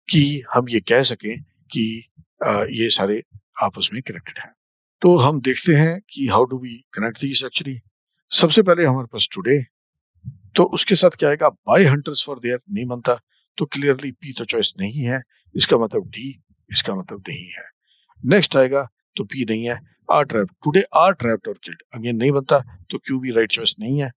कि हम ये कह सकें कि ये सारे आपस में कनेक्टेड हैं? तो हम देखते हैं कि how do we connect these actually. सबसे पहले हमारे पास टुडे, तो उसके साथ क्या आएगा? बाय हंटर्स फॉर देयर नहीं बनता, तो क्लियरली पी तो चॉइस नहीं है, इसका मतलब डी, इसका मतलब नहीं है। नेक्स्ट आएगा तो पी नहीं है, are trapped, today are trapped और किल्ड अगेन नहीं बनता, तो क्यू भी राइट चॉइस नहीं है।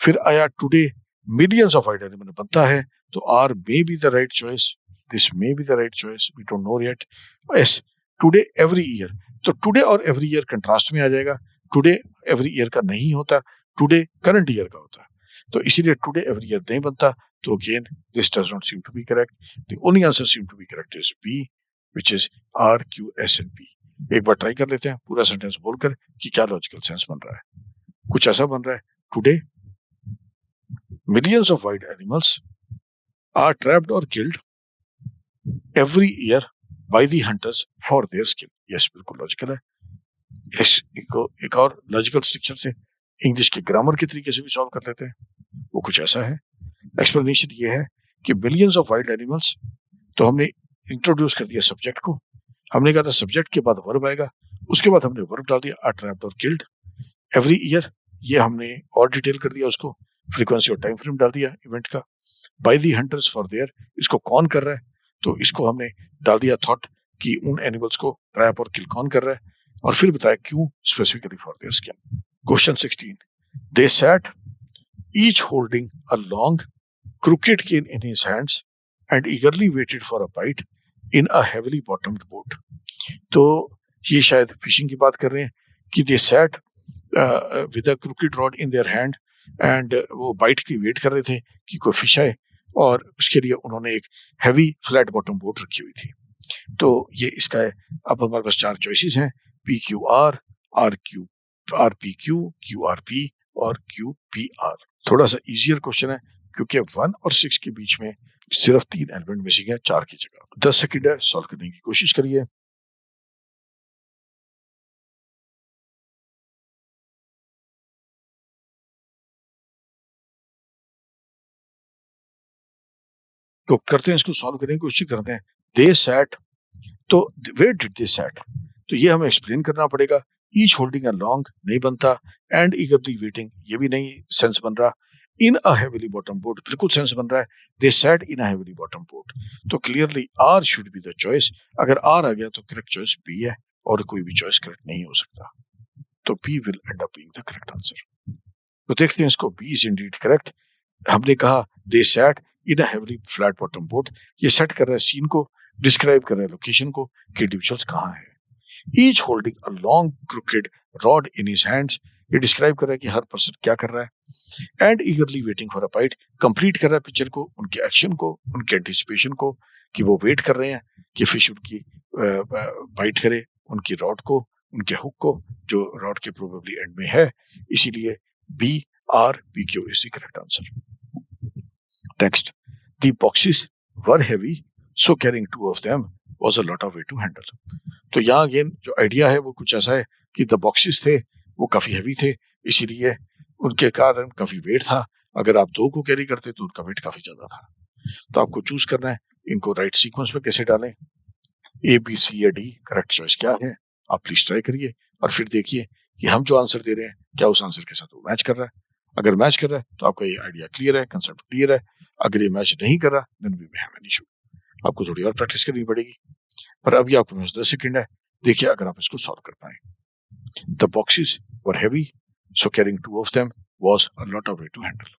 फिर आया today millions of wild animal बनता है, तो R may be the right choice, this may be the right choice, we don't know yet. S today every year, तो टुडे और एवरी ईयर कंट्रास्ट में आ जाएगा, टुडे एवरी ईयर का नहीं होता, टुडे करंट ईयर का होता है, तो इसीलिए टुडे एवरी ईयर नहीं बनता। तो again this does not seem to be correct, the only answer seem to be correct is B, which is R Q S and P. एक बार ट्राई कर लेते हैं पूरा सेंटेंस बोलकर कि क्या लॉजिकल सेंस बन रहा है। कुछ ऐसा बन रहा है, today millions of wild animals are trapped or killed every year by the hunters for their skin। Yes बिल्कुल लॉजिकल है। एक और लॉजिकल स्ट्रक्चर से इंग्लिश के ग्रामर के तरीके से भी सॉल्व कर लेते हैं, वो कुछ ऐसा है। एक्सप्लेनेशन ये है कि मिलियंस ऑफ वाइल्ड एनिमल्स, तो हमने इंट्रोड्यूस कर दिया सब्जेक्ट को, हमने कहा था सब्जेक्ट के बाद वर्ब आएगा, उसके बाद हमने वर्ब डाल दिया आर ट्रैप्ड और किल्ड एवरी ईयर, ये हमने और डिटेल कर दिया उसको, फ्रीक्वेंसी और टाइम फ्रेम डाल दिया इवेंट का। By the hunters for there, इसको कौन कर रहा है, तो इसको हमने डाल दिया थॉट कि उन एनिमल्स को ट्रैप और किल कौन कर रहा है, और फिर बताया क्यों, specifically for their skin. Question 16, they sat each holding a long crooked cane in his hands and eagerly waited for a bite in a heavily bottomed boat। तो ये शायद फिशिंग की बात कर रहे हैं कि they sat with a crooked rod in their hand and वो बाइट की वेट कर रहे थे कि कोई फिश आए, और उसके लिए उन्होंने एक हैवी फ्लैट बॉटम बोट रखी हुई थी। तो ये इसका है। अब हमारे पास 4 चॉइसेस हैं, P Q R, R Q, R P Q, Q R P और क्यू पी आर। थोड़ा सा इजियर क्वेश्चन है क्योंकि 1 और 6 के बीच में सिर्फ 3 एलिमेंट मिसिंग है 4 की जगह। 10 सेकंड है, सॉल्व करने की कोशिश करिए। तो करते हैं, इसको सॉल्व करने की कोशिश करते हैं। दे सैट, तो वेयर डिड दे सैट, तो ये हमें एक्सप्लेन करना पड़ेगा। ईच होल्डिंग अ लॉन्ग नहीं बनता, एंड ईगरली वेटिंग ये भी नहीं सेंस बन रहा। In a heavily bottom boat बिल्कुल सेंस बन रहा है। They sat in a heavily bottom boat, तो clearly R should be the choice. अगर आर आ गया तो करेक्ट चॉइस बी है, और कोई भी चॉइस करेक्ट नहीं हो सकता। तो B will end up being the correct answer. तो देखते हैं इसको, बी इज इंडीड करेक्ट। हमने कहा they sat in a heavily flat bottom boat, ये सेट कर रहा है सीन को, डिस्क्राइब कर रहा है लोकेशन को कि इंडिविजुअल्स कहाँ है। Each holding a long crooked rod in his hands, ये डिस्क्राइब कर रहा है कि हर पर्सन क्या कर रहा है। And eagerly waiting for a bite, complete कर रहा है पिक्चर को, उनके एक्शन को, उनके एंटिसिपेशन को, कि वो वेट कर रहे हैं कि फिश उनकी बाइट करे, उनकी रॉड को, उनके हुक को, जो रॉड के प्रोबेबली एंड में है। इसीलिए B R P Q is the correct answer. Next, the boxes were heavy, so carrying two of them was a lot of weight to handle. तो यहाँ अगेन जो आइडिया है वो कुछ ऐसा है कि द बॉक्सेस थे वो काफी हैवी थे, इसीलिए उनके कारण काफी वेट था। अगर आप 2 को कैरी करते तो उनका वेट काफी ज्यादा था। तो आपको चूज करना है इनको राइट सीक्वेंस में कैसे डालें, ए बी सी या डी, करेक्ट चॉइस क्या है। आप प्लीज ट्राई करिए और फिर देखिए कि हम जो आंसर दे रहे हैं क्या उस आंसर के साथ वो मैच कर रहा है। अगर मैच कर रहा है तो आपका ये आइडिया क्लियर है, कंसेप्ट क्लियर है। अगर ये मैच नहीं कर रहा then we have an issue. आपको थोड़ी और प्रैक्टिस करनी पड़ेगी, पर अभी आपके पास 10 सेकंड है। देखिए अगर आप इसको सॉल्व कर पाए। The boxes were heavy, so carrying 2 of them was a lot of weight to handle.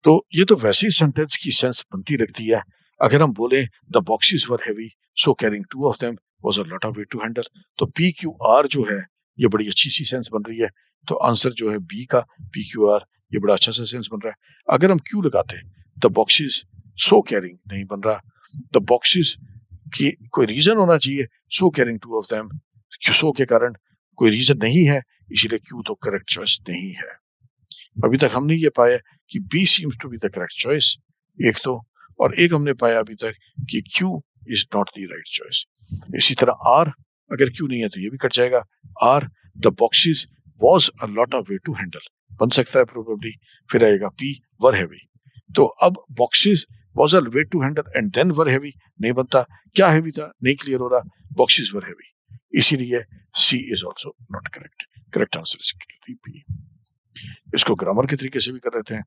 तो ये तो वैसे ही सेंटेंस की सेंस बनती रखती है। अगर हम बोले the boxes were heavy, so carrying 2 of them was a lot of weight to handle, तो पी क्यू आर जो है ये बड़ी अच्छी सी सेंस बन रही है। तो आंसर जो है बी का पी क्यू आर, ये बड़ा अच्छा सा सेंस बन रहा है। अगर हम क्यू लगाते द बॉक्सेस सो कैरिंग नहीं बन रहा। द बॉक्सेस की कोई रीजन होना चाहिए, सो कैरिंग 2 ऑफ देम, सो के कारण कोई रीजन नहीं है, इसीलिए क्यू तो करेक्ट चॉइस नहीं है। अभी तक हमने ये पाया कि B seems to be the correct choice, एक तो, और एक हमने पाया अभी तक कि Q is not the right choice. इसी तरह आर, अगर क्यू नहीं है तो ये भी कट जाएगा। R, the boxes was a lot of weigh to handle बन सकता है प्रोबेबली। फिर आएगा पी वर हैवी, तो अब boxes was a weigh to handle and then were heavy नहीं बनता। क्या हैवी था नहीं क्लियर हो रहा, बॉक्सेस वर हैवी, इसीलिए C is also not correct. Correct answer is P. इसको ग्रामर के तरीके से भी कर लेते हैं।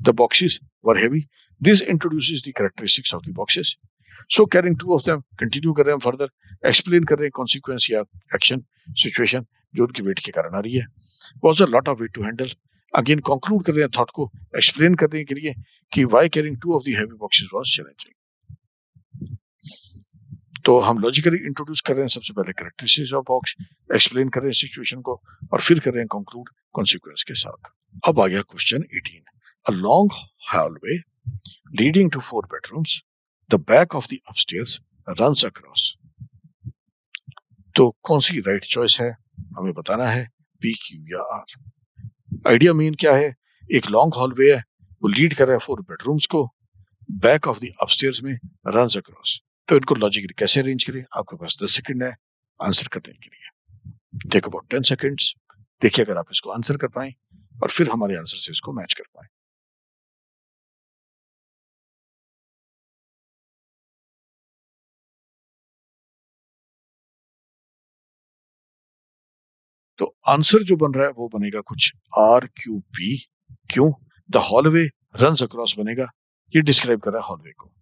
The boxes were heavy, this introduces the characteristics of the boxes, so carrying 2 of them, continue कर रहे हैं फर्दर, एक्सप्लेन कर रहे हैं कॉन्सिक्वेंस या एक्शन सिचुएशन जो उनकी वेट के कारण आ रही है। Was a lot of weight to handle, again conclude कर रहे हैं थॉट को, एक्सप्लेन करने के लिए कि why carrying 2 of the heavy boxes was challenging. तो हम लॉजिकली इंट्रोड्यूस कर रहे हैं सबसे पहले कैरेक्टरिस्टिक्स ऑफ बॉक्स, एक्सप्लेन कर रहे हैं सिचुएशन को, और फिर कर रहे हैं कंक्लूड कॉन्सिक्वेंस के साथ। अब आ गया question 18, a long hallway leading to 4 bedrooms, the back of the upstairs runs across. तो कौन सी राइट चॉइस है हमें बताना है, पी क्यू या आर। आइडिया मेन क्या है, एक लॉन्ग हॉलवे है, वो लीड कर रहा है 4 बेडरूम्स को, बैक ऑफ द अपस्टेयर्स में रन्स अक्रॉस। तो इनको लॉजिकली कैसे अरेंज करें, आपके पास 10 सेकंड है आंसर करने के लिए। Take about 10 seconds. देखिए अगर आप इसको आंसर कर पाए और फिर हमारे आंसर से इसको मैच कर पाए। तो आंसर जो बन रहा है वो बनेगा कुछ आर क्यू पी। क्यों, द हॉलवे रन्स अक्रॉस बनेगा, ये डिस्क्राइब कर रहा है हॉलवे को।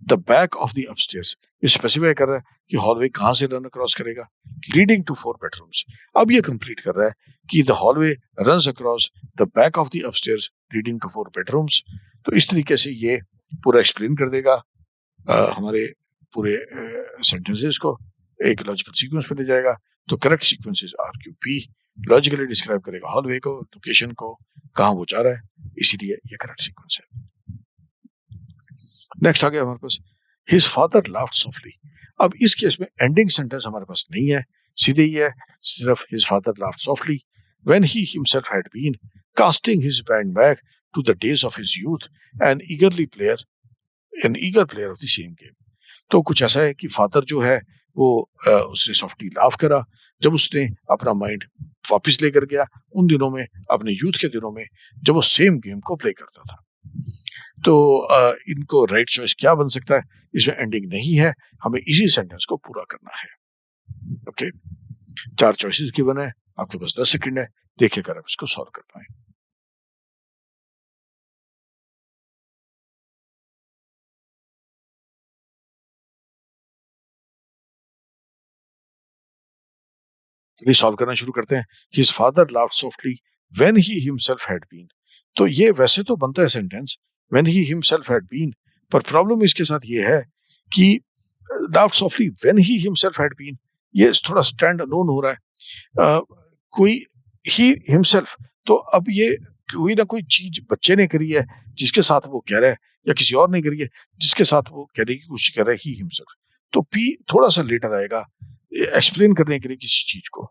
The back of the upstairs, ये स्पेसिफाई कर रहा है कि हॉलवे कहां से रन अक्रॉस करेगा, लीडिंग टू 4 बेडरूम्स। अब ये कंप्लीट कर रहा है कि the hallway runs across the back of the upstairs leading to 4 bedrooms. तो इस तरीके से ये पूरा एक्सप्लेन कर देगा हमारे पूरे सेंटेंसेस को, एक लॉजिकल सीक्वेंस पे ले जाएगा। तो correct sequences R Q P, logically describe करेगा हॉलवे को, लोकेशन को, कहां वो जा रहा है, इसीलिए ये करेक्ट सीक्वेंस है। नेक्स्ट आ गया हमारे पास, हिज फादर लाफ्ड सॉफ्टली, अब इस केस में एंडिंग सेंटेंस हमारे पास नहीं है, सीधे ही है सिर्फ his father laughed softly when he himself had been casting his band back to the days of his youth an eager player of the same game. तो कुछ ऐसा है कि फादर जो है वो उसने सॉफ्टली लाफ करा जब उसने अपना माइंड वापस लेकर गया उन दिनों में, अपने यूथ के दिनों में, जब वो सेम गेम को प्ले करता था। तो इनको राइट चॉइस क्या बन सकता है? इसमें एंडिंग नहीं है, हमें इसी सेंटेंस को पूरा करना है। ओके, 4 चॉइसेस गिवन है, आपके पास 10 सेकंड है, देखिए अगर आप इसको सॉल्व कर पाए। चलिए सॉल्व करना शुरू करते हैं। His father laughed softly when he himself had been. तो ये वैसे तो बनता है sentence when he himself had been, पर प्रॉब्लम इसके साथ ये है कि laughed softly when he himself had been, ये थोड़ा स्टैंड अलोन हो रहा है। कोई ही हिमसेल्फ, तो अब ये कोई ना कोई चीज बच्चे ने करी है जिसके साथ वो कह रहा है, या किसी और ने करी है जिसके साथ वो कहने की कोशिश कर रहा है ही हिमसेल्फ। तो पी थोड़ा सा लेटर आएगा एक्सप्लेन करने के लिए किसी चीज को।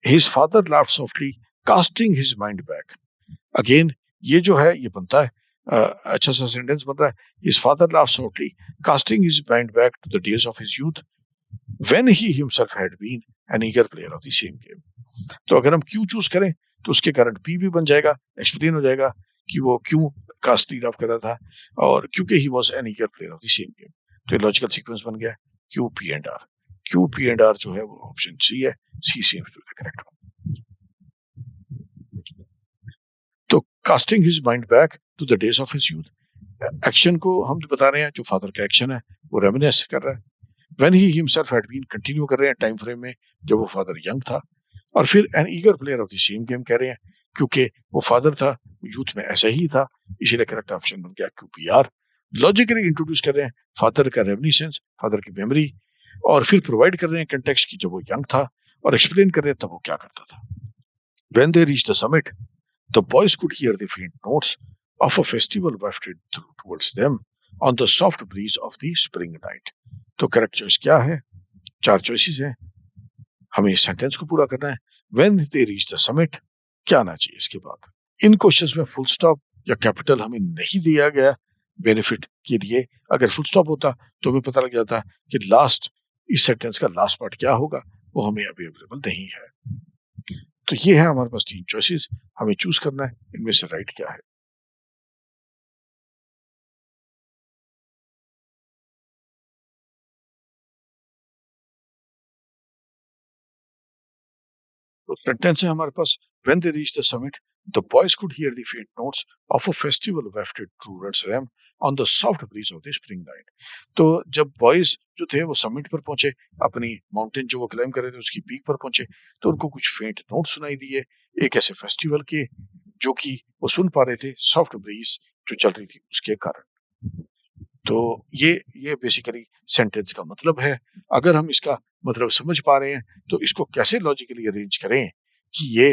His father laughed softly casting his mind back. Again ये जो है ये बनता है, अच्छा सा सेंटेंस बन रहा है। His father laughed softly casting his mind back to the days of his youth when he himself had been an eager player of the same game. तो अगर हम क्यों चूज करें तो उसके कारण पी भी बन जाएगा, एक्सप्लेन हो जाएगा कि वो क्यों कास्टिंग ऑफ कर रहा था, और क्योंकि he was an eager player of the same game. तो ये लॉजिकल सीक्वेंस बन गया Q P and R. Q P and R जो है वो ऑप्शन सी है, C seems to be the correct one. तो casting his mind back to the days of his youth, action को हम बता रहे हैं, जो फादर का एक्शन है वो रेमिनेस कर रहा है। When he himself had been continue कर रहे हैं टाइम फ्रेम में जब वो फादर यंग था, और फिर N eager player of the same game कह रहे हैं क्योंकि वो फादर था, यूथ में ऐसा ही था, इसीलिए करेक्ट ऑप्शन बन गया Q P are. Logically introduce कर रहे हैं फादर का रेमिनिसेंस, फादर की मेमोरी, और फिर प्रोवाइड कर रहे हैं कंटेक्स्ट की जब वो यंग था, और एक्सप्लेन कर रहे हैं तब वो क्या करता था। When they reached the summit, the boys could hear the faint notes of a festival wafted towards them on the soft breeze of the spring night. तो करेक्ट चॉइस क्या है? 4 चॉइसेस हैं, हमें इस सेंटेंस को पूरा करना है। When they reached the summit, क्या आना चाहिए इसके बाद? इन क्वेश्चंस में फुल स्टॉप या कैपिटल हमें नहीं दिया गया बेनिफिट के लिए। अगर फुल स्टॉप होता तो हमें पता लग जाता कि लास्ट, इस सेंटेंस का लास्ट पार्ट क्या होगा, वो हमें अभी अवेलेबल नहीं है। तो ये है हमारे पास 3 चॉइसेस, हमें चूज करना है इनमें से राइट क्या है। तो सेंटेंस है हमारे पास when they reach the summit the boys could hear the faint notes of a festival wafted towards them on the soft breeze of the spring night. तो जब बॉयज जो थे वो समिट पर पहुंचे, अपनी माउंटेन जो वो क्लाइम कर रहे थे उसकी पीक पर पहुंचे, तो उनको कुछ फेंट नोट सुनाई दिए एक ऐसे फेस्टिवल के जो कि वो सुन पा रहे थे सॉफ्ट ब्रीज जो चल रही थी उसके कारण। तो ये बेसिकली सेंटेंस का मतलब है। अगर हम इसका मतलब समझ पा रहे हैं तो इसको कैसे लॉजिकली अरेंज करें कि ये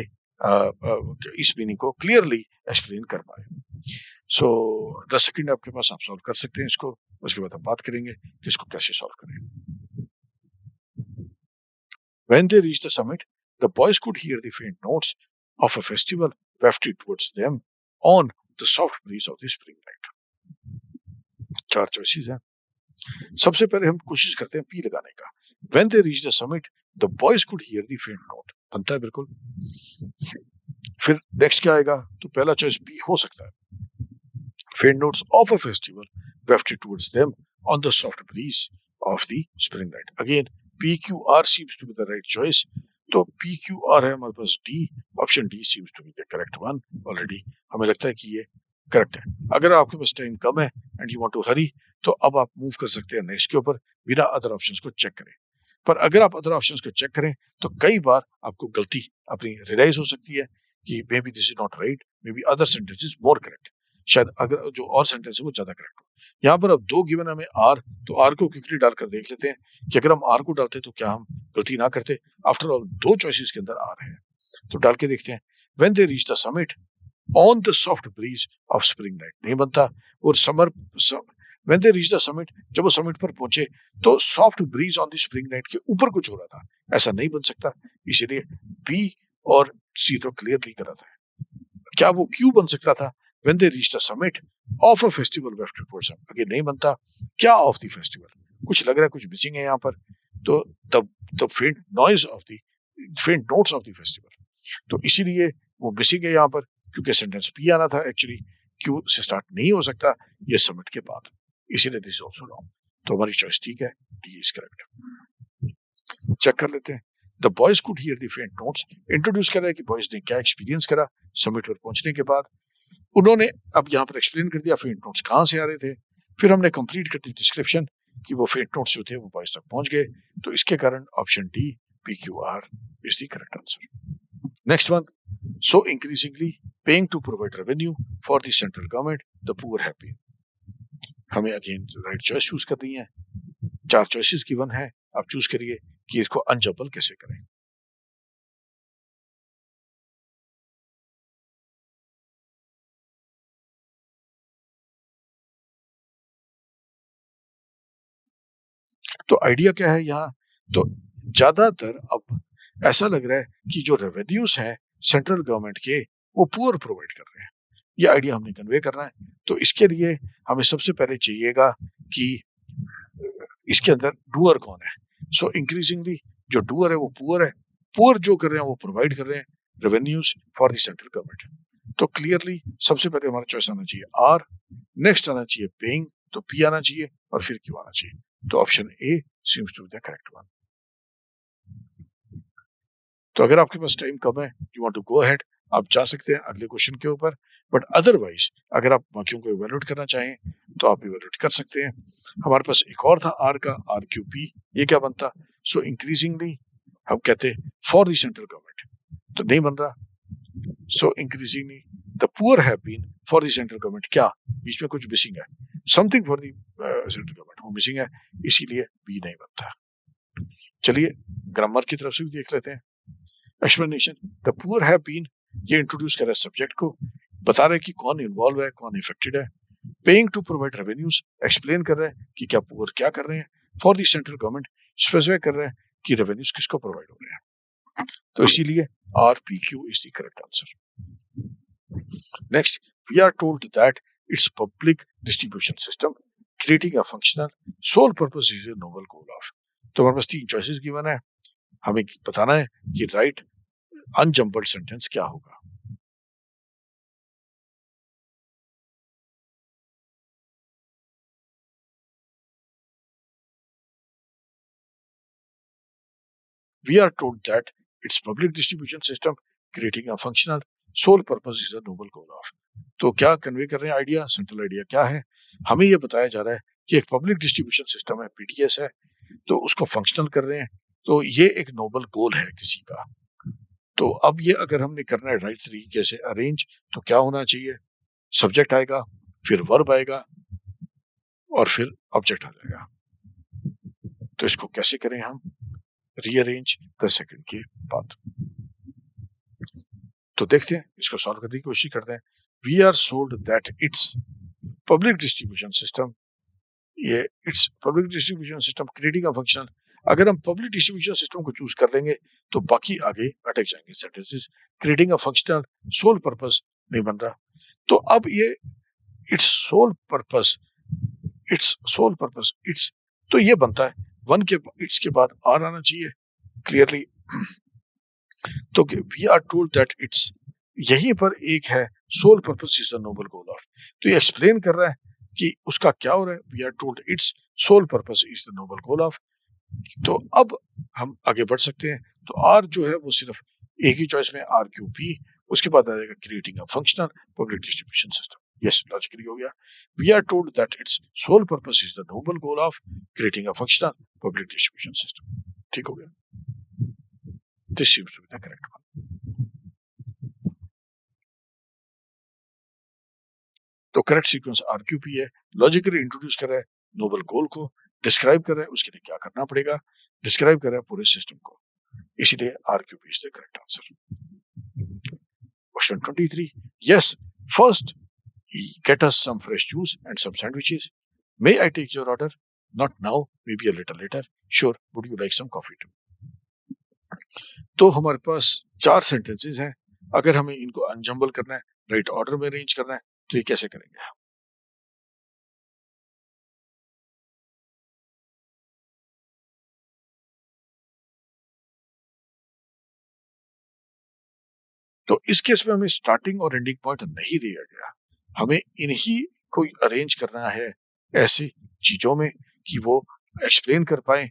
इस मीनिंग को क्लियरली एक्सप्लेन कर पाए। सो 10 सेकंड आपके पास, आप सॉल्व कर सकते हैं इसको, उसके बाद हम बात करेंगे कि इसको कैसे सॉल्व करें। When they reached the summit, the boys could hear the faint notes of a festival wafted towards them on the soft breeze of the spring night. 4 choices हैं। सबसे पहले हम कोशिश करते हैं पी लगाने का। When they reached the summit, the boys could hear the faint note. बनता है बिल्कुल। फिर नेक्स्ट क्या आएगा? तो पहला चॉइस बी हो सकता है, faint notes of a festival wafted towards them on the soft breeze of the spring night. Again, PQR seems to be the right choice. तो PQR है हमारे पास D, option D seems to be the correct one. Already हमें लगता है कि ये correct है। अगर आपके पास टाइम कम है एंड यू वांट टू हरी, तो अब आप मूव कर सकते हैं नेक्स्ट के ऊपर बिना अदर ऑप्शंस को चेक करें। पर अगर आप अदर ऑप्शंस को चेक करें तो कई बार आपको गलती अपनी रियलाइज हो सकती है कि may be this is not right, may be other sentence is more correct, शायद अगर जो और सेंटेंस है वो ज्यादा करेक्ट हो। यहाँ पर अब 2 गिवन हमें आर, तो आर को क्विकली डालकर देख लेते हैं कि अगर हम आर को डालते तो क्या हम गलती ना करते। आफ्टर ऑल 2 चॉइसेस के अंदर आर है, तो डाल के देखते हैं। When they reach the summit on the soft breeze of spring night नहीं बनता, और summer when they reach the summit, जब वो समिट पर पहुंचे तो soft breeze on the spring night के ऊपर कुछ हो रहा था, ऐसा नहीं बन सकता, इसीलिए बी और सी तो क्लियरली गलत है। क्या वो क्यों बन सकता था? When they reach the summit of a festival weft towards them, आगे नहीं बनता। क्या ऑफ द फेस्टिवल, कुछ लग रहा है कुछ मिसिंग है यहाँ पर, तो द फेंट noise of the faint notes of the festival, तो इसीलिए वो मिसिंग है यहाँ पर, क्योंकि सेंटेंस पी आना था एक्चुअली, क्यू से स्टार्ट नहीं हो सकता ये समिट के बाद, इसीलिए दिस आल्सो रॉन्ग। तो हमारी चॉइस ठीक है, डी इज करेक्ट। चेक कर लेते हैं। The boys could hear the faint notes, introduce कर रहा है कि बॉयज ने क्या एक्सपीरियंस करा समिट पर पहुंचने के बाद। उन्होंने अब यहाँ पर एक्सप्लेन कर दिया फेंट नोट्स कहाँ से आ रहे थे, फिर हमने कंप्लीट कर दी डिस्क्रिप्शन कि वो फेंट नोट्स जो थे वो बॉयज तक पहुंच गए, तो इसके कारण option D P Q R is the correct answer. Next one, so increasingly paying to provide revenue for the central government, the poor have been। हमें अगेन राइट चॉइस चूज करनी है, 4 चॉइसेस गिवन है, आप choose करिए कि इसको अनजबल कैसे करें। तो आइडिया क्या है यहाँ, तो ज्यादातर अब ऐसा लग रहा है कि जो रेवेन्यूज हैं सेंट्रल गवर्नमेंट के वो पुअर प्रोवाइड कर रहे हैं, ये आइडिया हमने कन्वे करना है। तो इसके लिए हमें सबसे पहले चाहिएगा कि इसके अंदर डूअर कौन है। सो इंक्रीजिंगली जो डूअर है वो पुअर है, पुअर जो कर रहे हैं वो प्रोवाइड कर रहे हैं revenues for the central government. तो क्लियरली सबसे पहले हमारा चॉइस आना चाहिए आर, नेक्स्ट आना चाहिए पेइंग, तो पी आना चाहिए और फिर क्यू आना चाहिए, तो option A seems to be the correct one. तो अगर आपके पास टाइम कम है, you want to go ahead, आप जा सकते हैं अगले क्वेश्चन के ऊपर, बट अदरवाइज अगर आप बाकियों को इवैल्यूएट करना चाहें तो आप इवैल्यूएट कर सकते हैं। हमारे पास एक और था आर का, आर क्यू पी, ये क्या बनता? सो इंक्रीजिंगली हम कहते फॉर द सेंट्रल गवर्नमेंट, तो नहीं बन रहा। So increasingly the poor have been for the central government, क्या बीच में कुछ मिसिंग है, something for the central government वो मिसिंग है, इसीलिए बी नहीं बनता। चलिए ग्रामर की तरफ से भी देख लेते हैं। Explanation, the poor have been, ये इंट्रोड्यूस कर रहा है सब्जेक्ट को, बता रहे कि कौन इन्वॉल्व है कौन इफेक्टेड है। Paying to provide revenues, explain कर रहा है कि क्या पुअर क्या कर रहे हैं। For the central government, specify कर रहा है कि रेवेन्यूज किसको प्रोवाइड हो रहे हैं, तो इसीलिए R P Q is the correct answer. Next, we are told that it's public distribution system creating a functional sole purpose is a noble goal of. तो हमारे पास 3 चॉइसेस गिवन है, हमें बताना है कि राइट अनजम्बल्ड सेंटेंस क्या होगा। We are told that its public distribution system creating a functional sole purpose is a noble goal of। तो क्या कन्वे कर रहे हैं आइडिया, सेंट्रल आइडिया क्या है? हमें यह बताया जा रहा है कि एक पब्लिक डिस्ट्रीब्यूशन सिस्टम है, पीडीएस है, तो उसको फंक्शनल कर रहे हैं, तो ये एक नोबल गोल है किसी का। तो अब ये अगर हमने करना है राइट तरीके से अरेंज, तो क्या होना चाहिए, सब्जेक्ट आएगा, फिर वर्ब आएगा और फिर ऑब्जेक्ट आ जाएगा। तो इसको कैसे करें हम, रीअरेंज द सेकंड के बाद। तो देखते हैं, इसको सॉल्व करने की कोशिश करते हैं। We are sold that it's public distribution system, ये its public distribution system creating a functional, अगर हम पब्लिक डिस्ट्रीब्यूशन सिस्टम को चूज कर लेंगे तो बाकी आगे अटक जाएंगे sentences. Creating a functional sole purpose नहीं बन रहा, तो अब ये its sole purpose, its sole purpose its, तो ये बनता है वन के इट्स के बाद आर आना चाहिए क्लियरली। तो we are told that it's, यहीं पर एक है sole purpose is the noble goal of, तो ये एक्सप्लेन कर रहा है कि उसका क्या हो रहा है। We are told it's sole purpose is the noble goal of, तो अब हम आगे बढ़ सकते हैं। तो आर जो है वो सिर्फ एक ही चॉइस में आर क्यू पी, उसके बाद आ जाएगा creating a functional public distribution system. Yes, logically हो गया। We are told that it's sole purpose is the noble goal of creating a functional public distribution system. ठीक हो गया, this seems to be the correct one. तो correct sequence RQP है, logically introduce कर रहा है नोबल गोल को, describe कर रहा है उसके लिए क्या करना पड़ेगा, डिस्क्राइब कर रहा है पूरे सिस्टम को, इसीलिए R Q P is the correct answer. Question 23, yes first get us some fresh juice and some sandwiches, may I take your order, not now, may be a little later, sure, would you like some coffee too. तो हमारे पास 4 sentences हैं। अगर हमें इनको अनजम्बल करना है, right order में अरेंज करना है, तो ये कैसे करेंगे? तो इस केस में हमें स्टार्टिंग और एंडिंग पॉइंट नहीं दिया गया, हमें इन्हीं को अरेंज करना है ऐसी चीजों में कि वो एक्सप्लेन कर पाए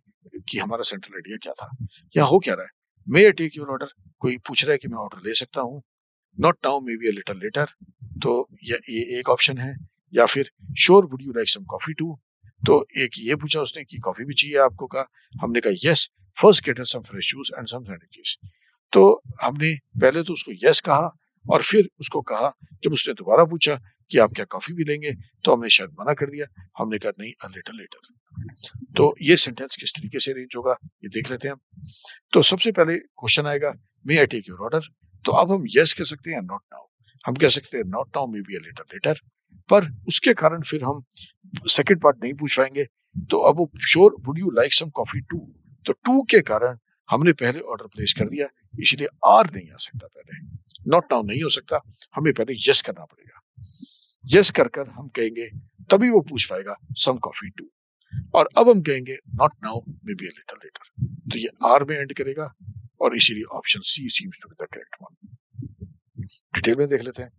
कि हमारा सेंट्रल आइडिया क्या था। यहाँ हो क्या रहा है, मे आई टेक योर ऑर्डर, कोई पूछ रहा है कि मैं ऑर्डर ले सकता हूँ, not now may be a little later, तो ये एक ऑप्शन है। या फिर sure would you like some coffee too, तो एक ये पूछा उसने कि कॉफी भी चाहिए आपको का, हमने कहा yes, first get us some fresh juice and some sandwiches. तो हमने पहले तो उसको यस कहा, और फिर उसको कहा, जब उसने दोबारा पूछा कि आप क्या कॉफी भी लेंगे, तो हमने शायद मना कर दिया, हमने कहा नहीं, अ लिटिल लेटर। तो ये सेंटेंस किस तरीके से अरेंज होगा, ये देख लेते हैं हम। तो सबसे पहले क्वेश्चन आएगा, मे आई टेक योर ऑर्डर, तो अब हम यस कह सकते हैं, नॉट नाउ। हम कह सकते हैं not now, may be a little letter, पर उसके कारण फिर हम सेकंड पार्ट नहीं पूछ पाएंगे। तो अब वो sure would you like some coffee too, तो टू के कारण हमने पहले ऑर्डर प्लेस कर दिया, इसलिए आर नहीं आ सकता पहले, नॉट नाउ नहीं हो सकता, हमें पहले यस करना पड़ेगा। यस कर कर हम कहेंगे, तभी वो पूछ पाएगा सम कॉफी टू। और अब हम कहेंगे not now, may be a little later, तो ये आर में एंड करेगा, और इसीलिए option C seems to be the correct one. Detail में देख लेते हैं।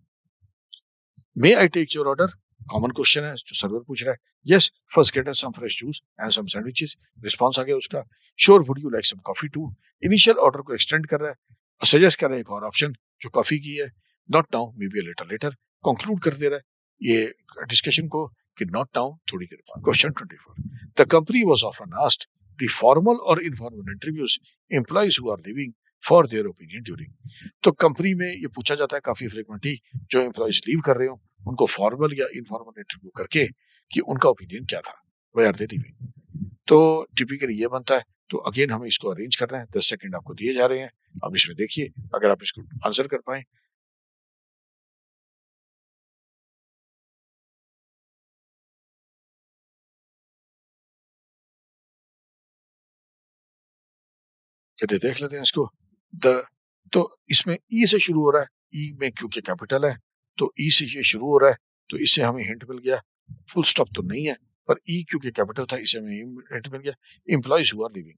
May I take your order, common question है जो सर्वर पूछ रहा है। Yes, first get some fresh juice and some sandwiches, response आ गया उसका। Sure would you like some coffee too, initial order को एक्सटेंड कर रहा है, सजेस्ट कर रहा है एक और ऑप्शन जो कॉफी की है, not now may be a little letter, conclude कर दे रहा है ये डिस्कशन को कि नॉट नाउ, थोड़ी देर बाद। Question 24, the company was often asked the formal और informal interviews employees who are living for their opinion during. तो कंपनी में ये पूछा जाता है काफी फ्रिक्वेंटली, जो एम्प्लॉइज लीव कर रहे हो उनको फॉर्मल या इनफॉर्मल इंटरव्यू करके कि उनका ओपिनियन क्या था, वाई आर दे लिविंग। तो टिपिकली ये बनता है। तो अगेन हमें इसको अरेंज करना है, 10 सेकंड आपको दिए जा रहे हैं, अब इसमें देखिए अगर आप इसको आंसर कर पाए। चलिए देख लेते हैं इसको। द तो इसमें ई से शुरू हो रहा है, ई में क्योंकि कैपिटल है तो ई से ये शुरू हो रहा है, तो इससे हमें हिंट मिल गया। फुल स्टॉप तो नहीं है, पर ई क्योंकि कैपिटल था इसे हमें हिंट मिल गया, एम्प्लॉइज हु आर लिविंग।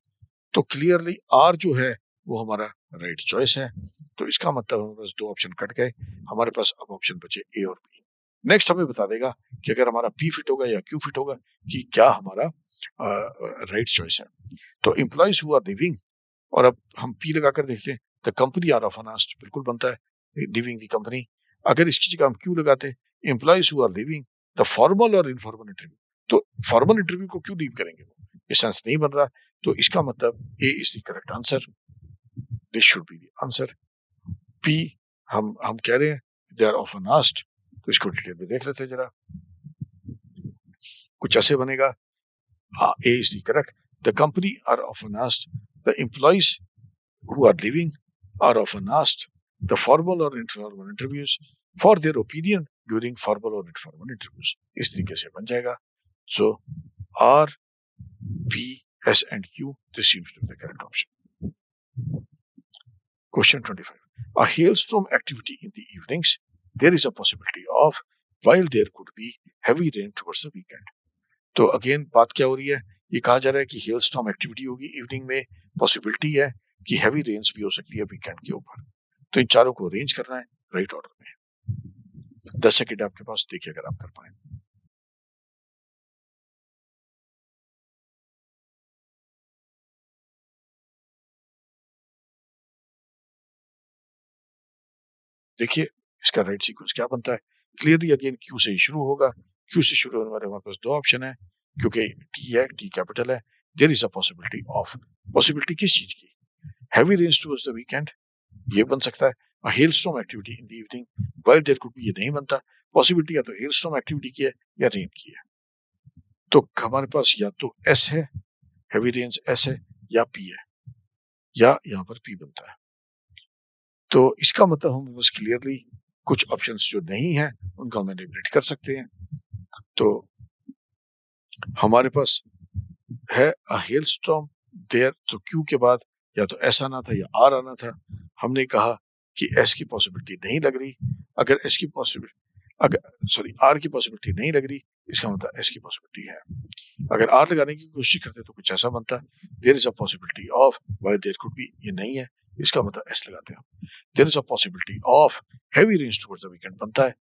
तो क्लियरली आर जो है वो हमारा राइट चॉइस है। तो इसका मतलब हमारे पास दो ऑप्शन कट गए, हमारे पास अब ऑप्शन बचे ए और बी। नेक्स्ट हमें बता देगा कि अगर हमारा पी फिट होगा या क्यू फिट होगा, कि क्या हमारा राइट चॉइस है। तो एम्प्लॉइज हु आर लिविंग, और अब हम पी लगाकर देखते हैं, द कंपनी आर ऑफ अनास्ट, बिल्कुल बनता है लिविंग की कंपनी। अगर इसकी जगह हम क्यू लगाते, employees who are living the formal और इनफॉर्मल इंटरव्यू, तो फॉर्मल इंटरव्यू को क्यों लीव करेंगे वो, ये सेंस नहीं बन रहा। तो इसका मतलब A is the correct answer, this should be the answer. P हम कह रहे हैं दे आर ऑफ अनास्ट, तो इसको डिटेल में देख लेते हैं जरा। कुछ ऐसे बनेगा, A is the correct, the company are of honest the employees who are living are often asked the formal or informal interviews for their opinion during formal or informal interviews। इस तरीके से बन जाएगा। So R, B, S and Q, this seems to be the correct option। Question 25, a hailstorm activity in the evenings, there is a possibility of, while there could be heavy rain towards the weekend। तो again बात क्या हो रही है, ये कहा जा रहा है कि हेलस्टॉर्म एक्टिविटी होगी इवनिंग में, पॉसिबिलिटी है कि हैवी रेन्स भी हो सकती है वीकेंड के ऊपर। तो इन चारों को अरेंज करना है राइट ऑर्डर में। 10 सेकेंड आपके पास, देखिए अगर आप कर पाए। देखिए इसका राइट सीक्वेंस क्या बनता है, क्लियरली अगेन क्यू से ही शुरू होगा। क्यू से शुरू होने वाले हमारे पास दो ऑप्शन है, क्योंकि टी है, टी कैपिटल है। There is a possibility of, possibility किस चीज की, heavy rains towards the weekend, ये बन सकता है। Hailstorm activity in the evening, while there could be, ये नहीं बनता। पॉसिबिलिटी या तो हेलस्टॉर्म एक्टिविटी की है या रेन की है। तो हमारे पास या तो एस है, हैवी रेन्स एस है, या पी है, या यहाँ पर पी बनता है। तो इसका मतलब हम बस क्लियरली कुछ ऑप्शंस जो नहीं है उनको हम एलिमिनेट कर सकते हैं। तो हमारे पास है अ हेल स्टॉर्म देयर, तो क्यू के बाद या तो एस आना था या आर आना था। हमने कहा कि एस की पॉसिबिलिटी नहीं लग रही। अगर एस की पॉसिबिलिटी अगर सॉरी आर की पॉसिबिलिटी नहीं लग रही, इसका मतलब एस की पॉसिबिलिटी है। अगर आर लगाने की कोशिश करते तो कुछ ऐसा बनता है, there is a possibility of, while there could be, ये नहीं है, इसका मतलब एस लगाते हैं। There is a possibility of heavy rains towards the weekend बनता है,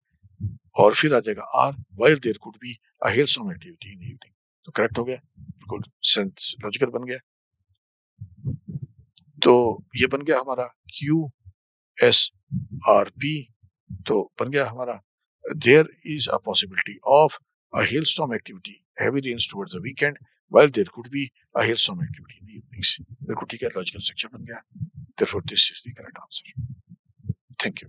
और फिर आ जाएगा R, while there could be a hailstorm activity in evening. तो करेक्ट हो गया, बिल्कुल सेंस लॉजिकल बन गया। तो ये बन गया हमारा क्यू एस आर पी। तो बन गया हमारा there is a possibility of a hailstorm activity, heavy rains towards the weekend, while there could be a hailstorm activity in the evenings. बिल्कुल ठीक है, लॉजिकल स्ट्रक्चर बन गया। Therefore, this is the correct answer. Thank you.